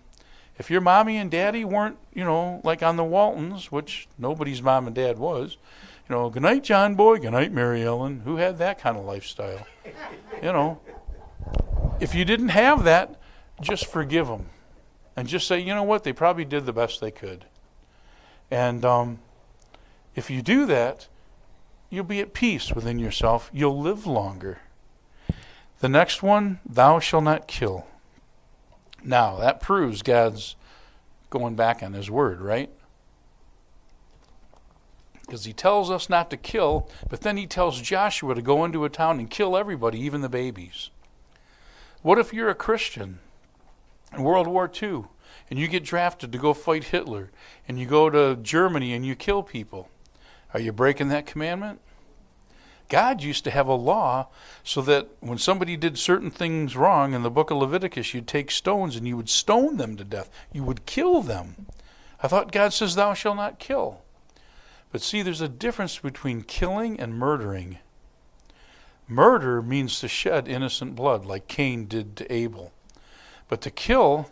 If your mommy and daddy weren't, like on the Waltons, which nobody's mom and dad was, good night, John Boy, good night, Mary Ellen. Who had that kind of lifestyle? If you didn't have that, just forgive them. And just say, you know what, they probably did the best they could. And if you do that, you'll be at peace within yourself. You'll live longer. The next one, thou shalt not kill. Now, that proves God's going back on his word, right? Because he tells us not to kill, but then he tells Joshua to go into a town and kill everybody, even the babies. What if you're a Christian in World War II and you get drafted to go fight Hitler and you go to Germany and you kill people? Are you breaking that commandment? God used to have a law so that when somebody did certain things wrong in the book of Leviticus, you'd take stones and you would stone them to death. You would kill them. I thought God says, thou shalt not kill. But see, there's a difference between killing and murdering. Murder means to shed innocent blood, like Cain did to Abel. But to kill,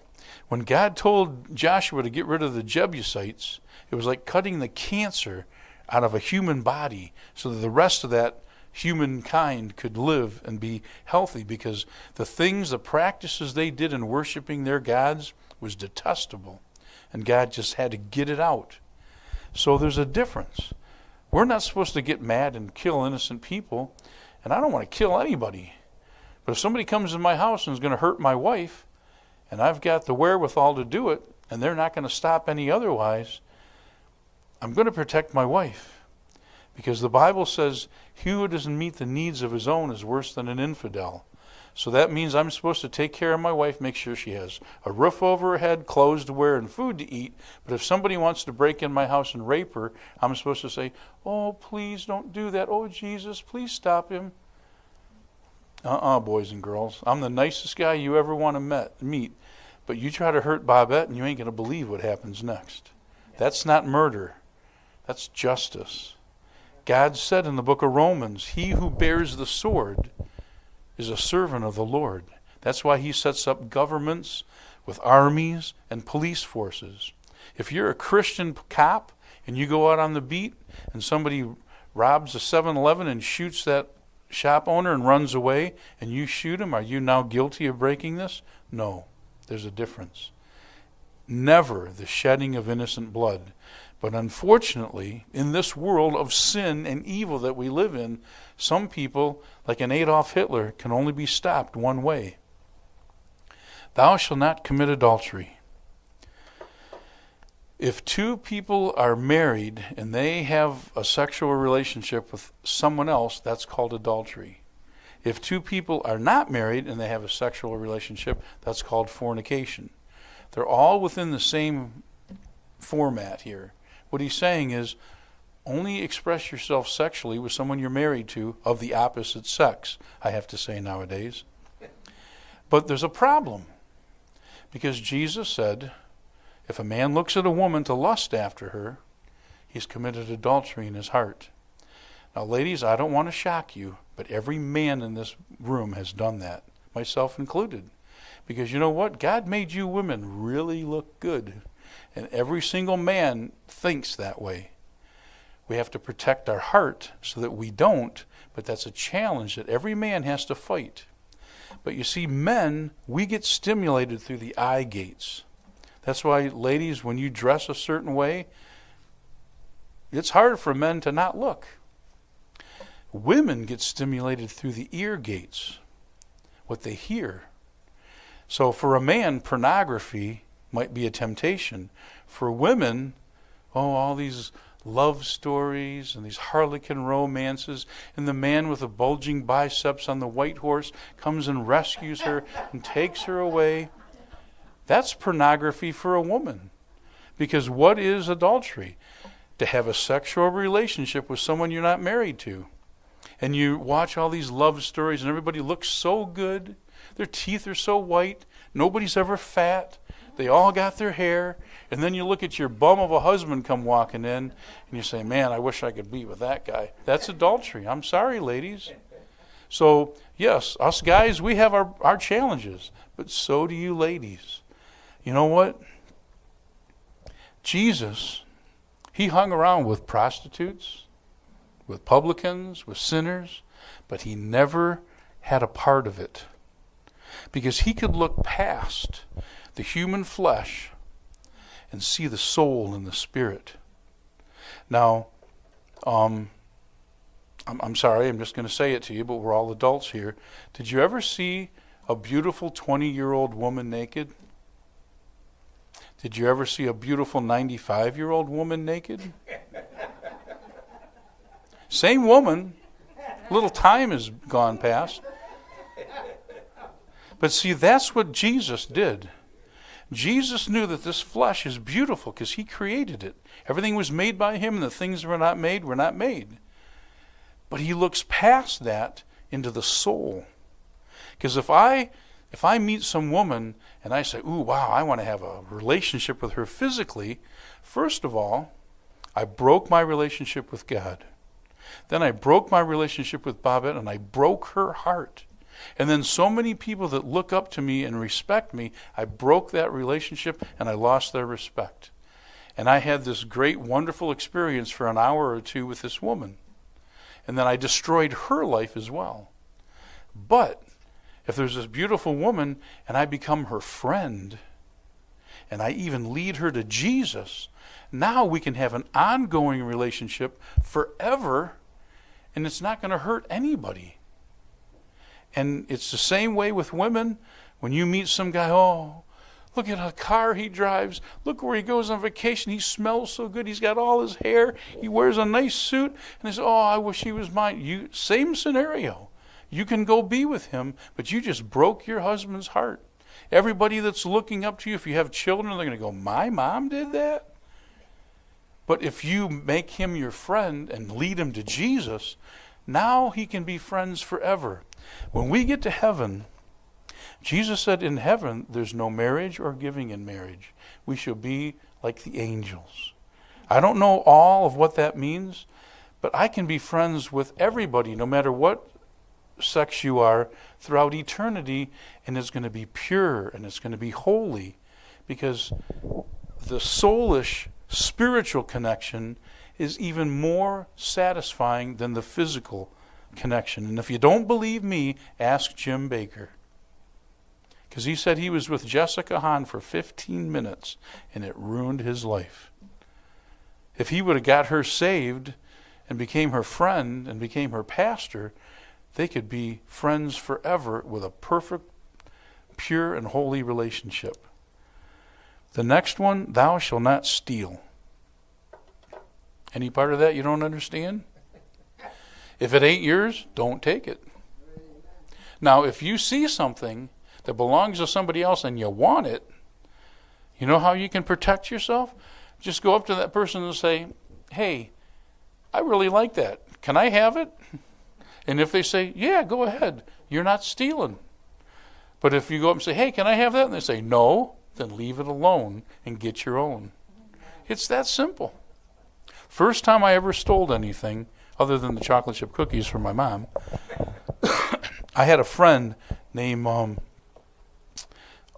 when God told Joshua to get rid of the Jebusites, it was like cutting the cancer out of a human body so that the rest of that humankind could live and be healthy, because the practices they did in worshiping their gods was detestable, and God just had to get it out. So there's a difference. We're not supposed to get mad and kill innocent people, and I don't want to kill anybody. But if somebody comes in my house and is going to hurt my wife, and I've got the wherewithal to do it, and they're not going to stop any otherwise, I'm going to protect my wife. Because the Bible says, he who doesn't meet the needs of his own is worse than an infidel. So that means I'm supposed to take care of my wife, make sure she has a roof over her head, clothes to wear, and food to eat. But if somebody wants to break in my house and rape her, I'm supposed to say, oh, please don't do that. Oh, Jesus, please stop him. Boys and girls. I'm the nicest guy you ever want to meet. But you try to hurt Bobette and you ain't going to believe what happens next. That's not murder. That's justice. God said in the book of Romans, he who bears the sword is a servant of the Lord. That's why he sets up governments with armies and police forces. If you're a Christian cop and you go out on the beat and somebody robs a 7-Eleven and shoots that shop owner and runs away and you shoot him, are you now guilty of breaking this? No, there's a difference. Never the shedding of innocent blood. But unfortunately, in this world of sin and evil that we live in, some people, like an Adolf Hitler, can only be stopped one way. Thou shalt not commit adultery. If two people are married and they have a sexual relationship with someone else, that's called adultery. If two people are not married and they have a sexual relationship, that's called fornication. They're all within the same format here. What he's saying is, only express yourself sexually with someone you're married to of the opposite sex, I have to say nowadays. But there's a problem, because Jesus said, if a man looks at a woman to lust after her, he's committed adultery in his heart. Now, ladies, I don't want to shock you, but every man in this room has done that, myself included. Because you know what? God made you women really look good. And every single man thinks that way. We have to protect our heart so that we don't, but that's a challenge that every man has to fight. But you see, men, we get stimulated through the eye gates. That's why, ladies, when you dress a certain way, it's hard for men to not look. Women get stimulated through the ear gates, what they hear. So for a man, pornography might be a temptation. For women, all these love stories and these harlequin romances, and the man with the bulging biceps on the white horse comes and rescues her and takes her away. That's pornography for a woman. Because what is adultery? To have a sexual relationship with someone you're not married to. And you watch all these love stories and everybody looks so good. Their teeth are so white. Nobody's ever fat. They all got their hair. And then you look at your bum of a husband come walking in and you say, man, I wish I could be with that guy. That's adultery. I'm sorry, ladies. So, yes, us guys, we have our challenges. But so do you ladies. You know what? Jesus, he hung around with prostitutes, with publicans, with sinners, but he never had a part of it. Because he could look past the human flesh and see the soul and the spirit. Now, I'm sorry, I'm just going to say it to you, but we're all adults here. Did you ever see a beautiful 20-year-old woman naked? Did you ever see a beautiful 95-year-old woman naked? Same woman. Little time has gone past. But see, that's what Jesus did. Jesus knew that this flesh is beautiful because he created it. Everything was made by him, and the things that were not made. But he looks past that into the soul. Because if I meet some woman and I say, ooh, wow, I want to have a relationship with her physically, first of all, I broke my relationship with God. Then I broke my relationship with Bobette, and I broke her heart. And then so many people that look up to me and respect me, I broke that relationship and I lost their respect. And I had this great, wonderful experience for an hour or two with this woman. And then I destroyed her life as well. But if there's this beautiful woman and I become her friend, and I even lead her to Jesus, now we can have an ongoing relationship forever, and it's not going to hurt anybody. And it's the same way with women. When you meet some guy, oh, look at the car he drives. Look where he goes on vacation. He smells so good. He's got all his hair. He wears a nice suit. And they say, oh, I wish he was mine. Same scenario. You can go be with him, but you just broke your husband's heart. Everybody that's looking up to you, if you have children, they're going to go, my mom did that? But if you make him your friend and lead him to Jesus, now he can be friends forever. When we get to heaven, Jesus said in heaven there's no marriage or giving in marriage. We shall be like the angels. I don't know all of what that means, but I can be friends with everybody, no matter what sex you are, throughout eternity, and it's going to be pure and it's going to be holy, because the soulish spiritual connection is even more satisfying than the physical connection. And if you don't believe me, ask Jim Baker, because he said he was with Jessica Hahn for 15 minutes and it ruined his life. If he would have got her saved and became her friend and became her pastor, they could be friends forever with a perfect, pure, and holy relationship. The next one, thou shalt not steal. Any part of that you don't understand? If it ain't yours, don't take it. Now, if you see something that belongs to somebody else and you want it, you know how you can protect yourself? Just go up to that person and say, hey, I really like that. Can I have it? And if they say, yeah, go ahead, you're not stealing. But if you go up and say, hey, can I have that? And they say, no, then leave it alone and get your own. It's that simple. First time I ever stole anything, other than the chocolate chip cookies from my mom, I had a friend named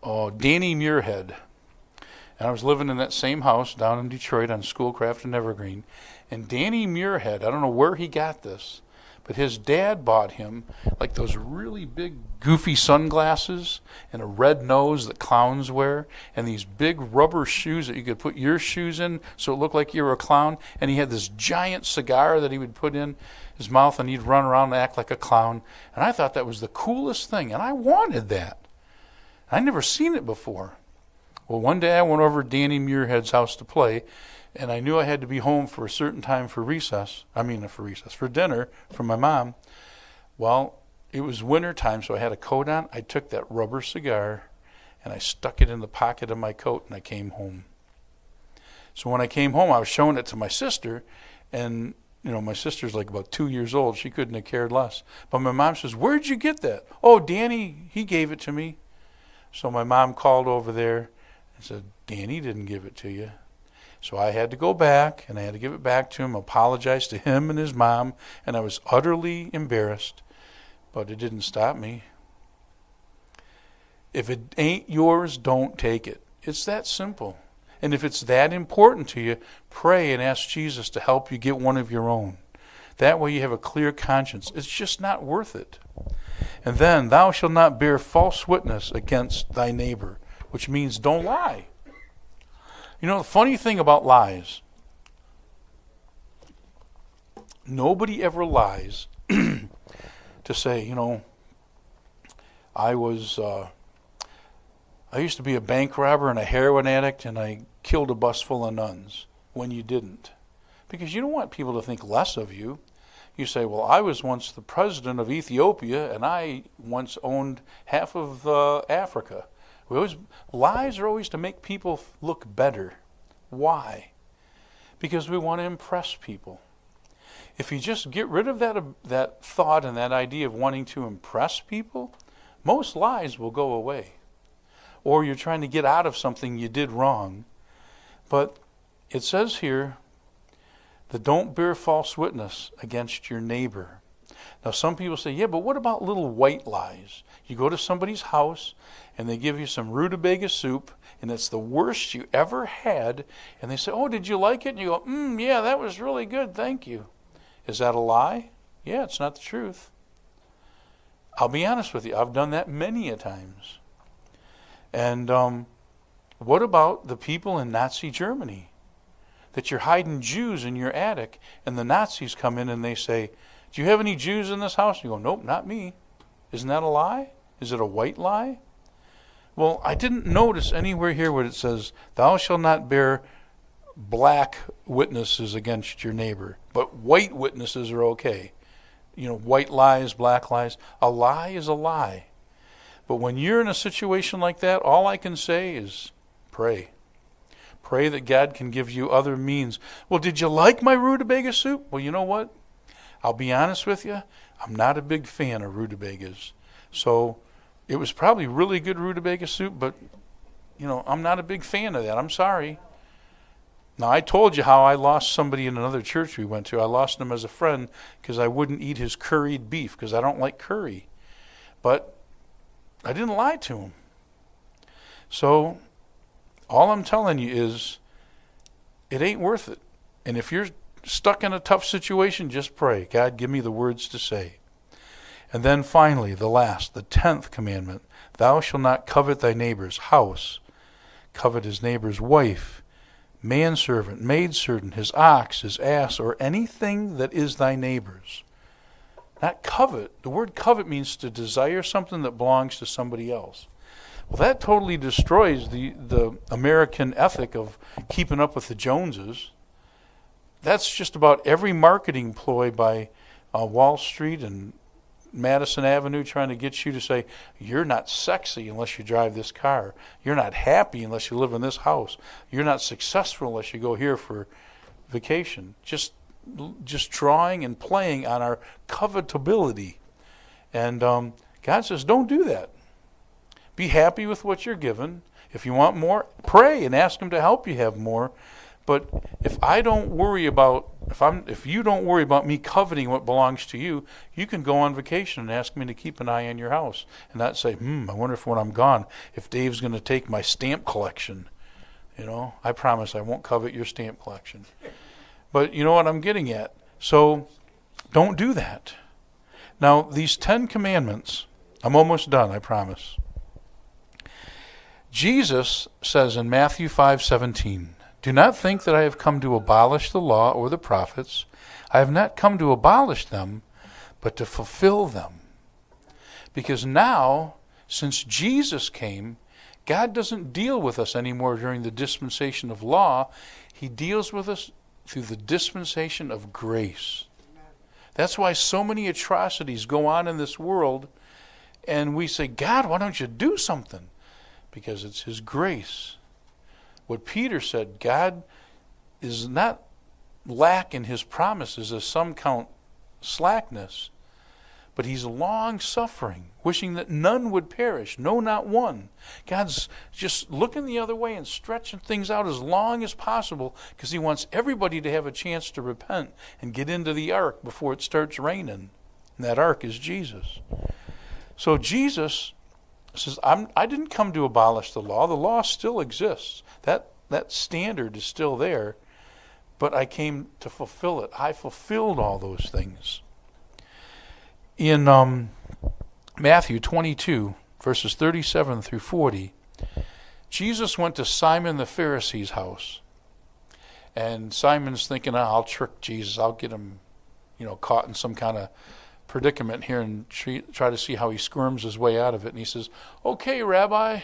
Danny Muirhead. And I was living in that same house down in Detroit on Schoolcraft and Evergreen. And Danny Muirhead, I don't know where he got this, but his dad bought him like those really big goofy sunglasses and a red nose that clowns wear, and these big rubber shoes that you could put your shoes in so it looked like you were a clown. And he had this giant cigar that he would put in his mouth, and he'd run around and act like a clown. And I thought that was the coolest thing, and I wanted that. I'd never seen it before. Well, one day I went over to Danny Muirhead's house to play, and I knew I had to be home for a certain time for dinner from my mom. Well, it was winter time, so I had a coat on. I took that rubber cigar and I stuck it in the pocket of my coat, and I came home. So when I came home, I was showing it to my sister, and my sister's like about 2 years old. She couldn't have cared less. But my mom says, where'd you get that? Oh, Danny, he gave it to me. So my mom called over there and said, Danny didn't give it to you. So I had to go back, and I had to give it back to him, apologize to him and his mom, and I was utterly embarrassed. But it didn't stop me. If it ain't yours, don't take it. It's that simple. And if it's that important to you, pray and ask Jesus to help you get one of your own. That way you have a clear conscience. It's just not worth it. And then, thou shalt not bear false witness against thy neighbor, which means don't lie. The funny thing about lies, nobody ever lies to say, I used to be a bank robber and a heroin addict, and I killed a bus full of nuns, when you didn't. Because you don't want people to think less of you. You say, well, I was once the president of Ethiopia, and I once owned half of Africa. Lies are always to make people look better. Why? Because we want to impress people. If you just get rid of that thought and that idea of wanting to impress people, most lies will go away. Or you're trying to get out of something you did wrong. But it says here, the don't bear false witness against your neighbor. Now some people say, yeah, but what about little white lies? You go to somebody's house and they give you some rutabaga soup and it's the worst you ever had, and they say, oh, did you like it? And you go, yeah, that was really good, thank you. Is that a lie? Yeah, it's not the truth. I'll be honest with you, I've done that many a times. And what about the people in Nazi Germany? That you're hiding Jews in your attic, and the Nazis come in and they say, do you have any Jews in this house? And you go, nope, not me. Isn't that a lie? Is it a white lie? Well, I didn't notice anywhere here where it says, thou shalt not bear black witnesses against your neighbor, but white witnesses are okay. You know, white lies, black lies. A lie is a lie. But when you're in a situation like that, all I can say is pray. Pray that God can give you other means. Well, did you like my rutabaga soup? Well, you know what? I'll be honest with you. I'm not a big fan of rutabagas. So it was probably really good rutabaga soup, but, I'm not a big fan of that. I'm sorry. Now, I told you how I lost somebody in another church we went to. I lost him as a friend because I wouldn't eat his curried beef because I don't like curry. But I didn't lie to him. So all I'm telling you is it ain't worth it. And if you're stuck in a tough situation, just pray. God, give me the words to say. And then finally, the 10th commandment. Thou shalt not covet thy neighbor's house, covet his neighbor's wife, manservant, maidservant, his ox, his ass, or anything that is thy neighbor's. Not covet. The word covet means to desire something that belongs to somebody else. Well, that totally destroys the American ethic of keeping up with the Joneses. That's just about every marketing ploy by Wall Street and Madison Avenue trying to get you to say, you're not sexy unless you drive this car. You're not happy unless you live in this house. You're not successful unless you go here for vacation. Just drawing and playing on our covetability. And God says, don't do that. Be happy with what you're given. If you want more, pray and ask Him to help you have more. But if you don't worry about me coveting what belongs to you, you can go on vacation and ask me to keep an eye on your house and not say, I wonder if when I'm gone, if Dave's going to take my stamp collection. I promise I won't covet your stamp collection. But you know what I'm getting at. So don't do that. Now, these 10 commandments, I'm almost done, I promise. Jesus says in Matthew 5:17, do not think that I have come to abolish the law or the prophets. I have not come to abolish them, but to fulfill them. Because now, since Jesus came, God doesn't deal with us anymore during the dispensation of law. He deals with us through the dispensation of grace. That's why so many atrocities go on in this world, and we say, God, why don't you do something? Because it's His grace. What Peter said, God is not lack in His promises as some count slackness, but He's long-suffering, wishing that none would perish, no, not one. God's just looking the other way and stretching things out as long as possible because He wants everybody to have a chance to repent and get into the ark before it starts raining. And that ark is Jesus. So Jesus says, I didn't come to abolish the law. The law still exists. That standard is still there, but I came to fulfill it. I fulfilled all those things. In Matthew 22, verses 37 through 40, Jesus went to Simon the Pharisee's house. And Simon's thinking, I'll trick Jesus. I'll get him, caught in some kind of predicament here and try to see how he squirms his way out of it. And he says, okay, Rabbi,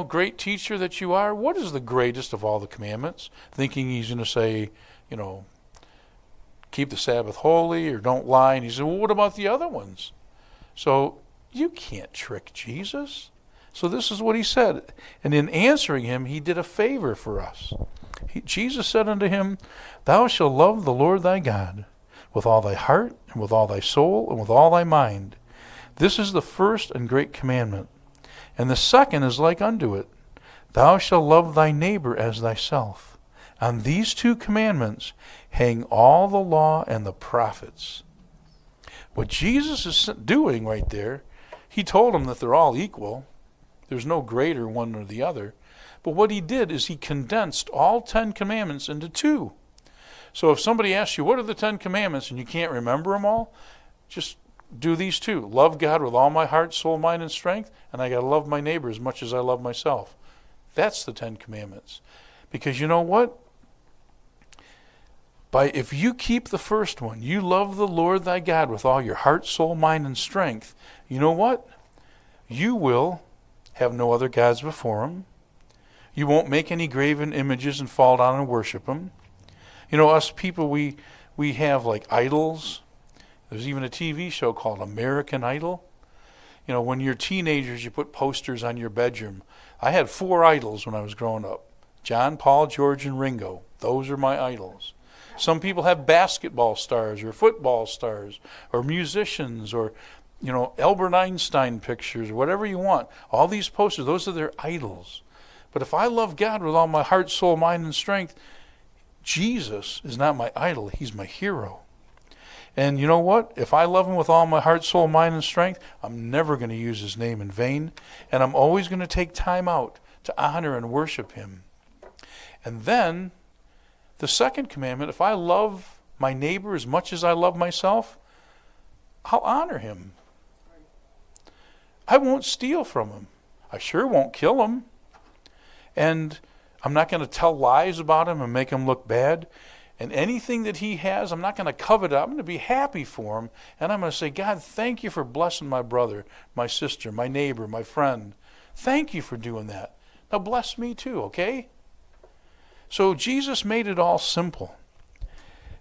great teacher that you are, what is the greatest of all the commandments? Thinking he's going to say, keep the Sabbath holy or don't lie. And he said, well, what about the other ones? So you can't trick Jesus. So this is what he said. And in answering him, he did a favor for us. Jesus said unto him, thou shalt love the Lord thy God with all thy heart and with all thy soul and with all thy mind. This is the first and great commandment. And the second is like unto it. Thou shalt love thy neighbor as thyself. On these two commandments hang all the law and the prophets. What Jesus is doing right there, he told them that they're all equal. There's no greater one or the other. But what he did is he condensed all 10 commandments into 2. So if somebody asks you, what are the 10 commandments, and you can't remember them all, just do these 2. Love God with all my heart, soul, mind, and strength, and I got to love my neighbor as much as I love myself. That's the 10 commandments. Because you know what? If you keep the first one, you love the Lord thy God with all your heart, soul, mind, and strength, you know what? You will have no other gods before him. You won't make any graven images and fall down and worship them. You know, us people, we have like idols. There's even a TV show called American Idol. You know, when you're teenagers, you put posters on your bedroom. I had 4 idols when I was growing up. John, Paul, George, and Ringo. Those are my idols. Some people have basketball stars or football stars or musicians or, you know, Albert Einstein pictures or whatever you want. All these posters, those are their idols. But if I love God with all my heart, soul, mind, and strength, Jesus is not my idol. He's my hero. And you know what? If I love him with all my heart, soul, mind, and strength, I'm never going to use his name in vain. And I'm always going to take time out to honor and worship him. And then the second commandment, if I love my neighbor as much as I love myself, I'll honor him. I won't steal from him. I sure won't kill him. And I'm not going to tell lies about him and make him look bad. And anything that he has, I'm not going to covet it. I'm going to be happy for him. And I'm going to say, God, thank you for blessing my brother, my sister, my neighbor, my friend. Thank you for doing that. Now bless me too, okay? So Jesus made it all simple.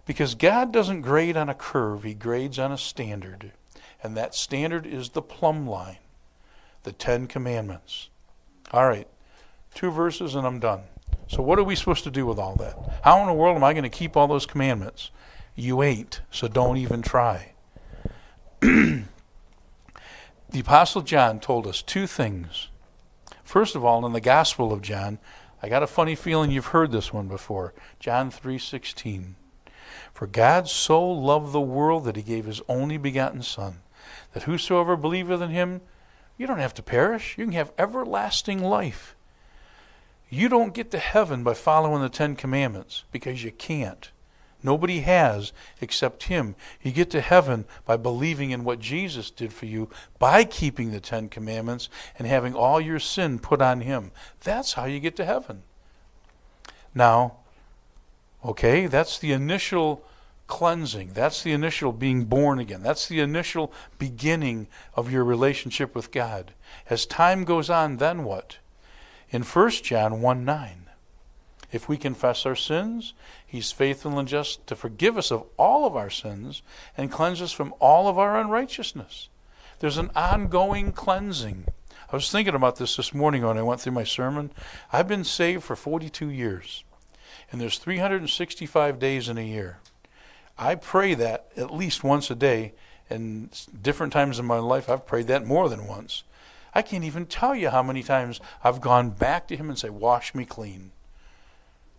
Because God doesn't grade on a curve. He grades on a standard. And that standard is the plumb line. The 10 Commandments. All right. 2 verses and I'm done. So what are we supposed to do with all that? How in the world am I going to keep all those commandments? You ain't, so don't even try. The Apostle John told us 2 things. First of all, in the Gospel of John, I got a funny feeling you've heard this one before. John 3:16. For God so loved the world that he gave his only begotten Son, that whosoever believeth in him, you don't have to perish. You can have everlasting life. You don't get to heaven by following the 10 Commandments because you can't. Nobody has except him. You get to heaven by believing in what Jesus did for you by keeping the 10 Commandments and having all your sin put on him. That's how you get to heaven. Now, okay, that's the initial cleansing. That's the initial being born again. That's the initial beginning of your relationship with God. As time goes on, then what? In 1 John 1:9, if we confess our sins, he's faithful and just to forgive us of all of our sins and cleanse us from all of our unrighteousness. There's an ongoing cleansing. I was thinking about this morning when I went through my sermon. I've been saved for 42 years, and there's 365 days in a year. I pray that at least once a day, and different times in my life I've prayed that more than once. I can't even tell you how many times I've gone back to him and say, wash me clean.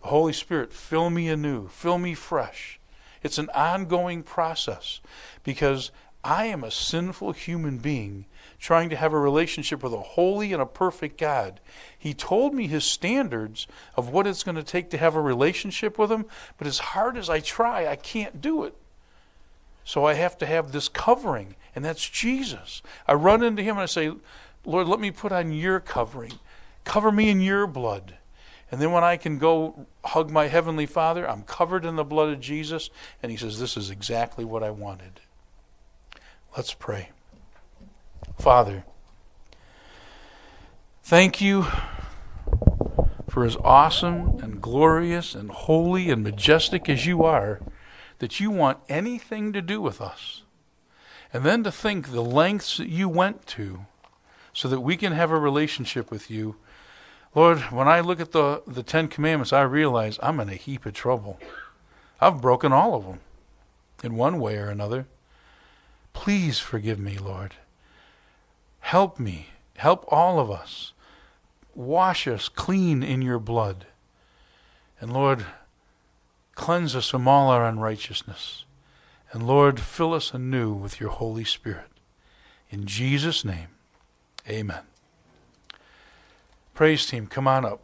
The Holy Spirit, fill me anew, fill me fresh. It's an ongoing process because I am a sinful human being trying to have a relationship with a holy and a perfect God. He told me his standards of what it's going to take to have a relationship with him, but as hard as I try, I can't do it. So I have to have this covering, and that's Jesus. I run into him and I say, Lord, let me put on your covering. Cover me in your blood. And then when I can go hug my Heavenly Father, I'm covered in the blood of Jesus. And he says, this is exactly what I wanted. Let's pray. Father, thank you for as awesome and glorious and holy and majestic as you are, that you want anything to do with us. And then to think the lengths that you went to so that we can have a relationship with you. Lord, when I look at the 10 Commandments, I realize I'm in a heap of trouble. I've broken all of them in one way or another. Please forgive me, Lord. Help me. Help all of us. Wash us clean in your blood. And Lord, Cleanse us from all our unrighteousness. And Lord, fill us anew with your Holy Spirit. In Jesus' name, amen. Praise team, come on up.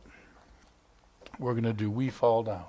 We're going to do We Fall Down.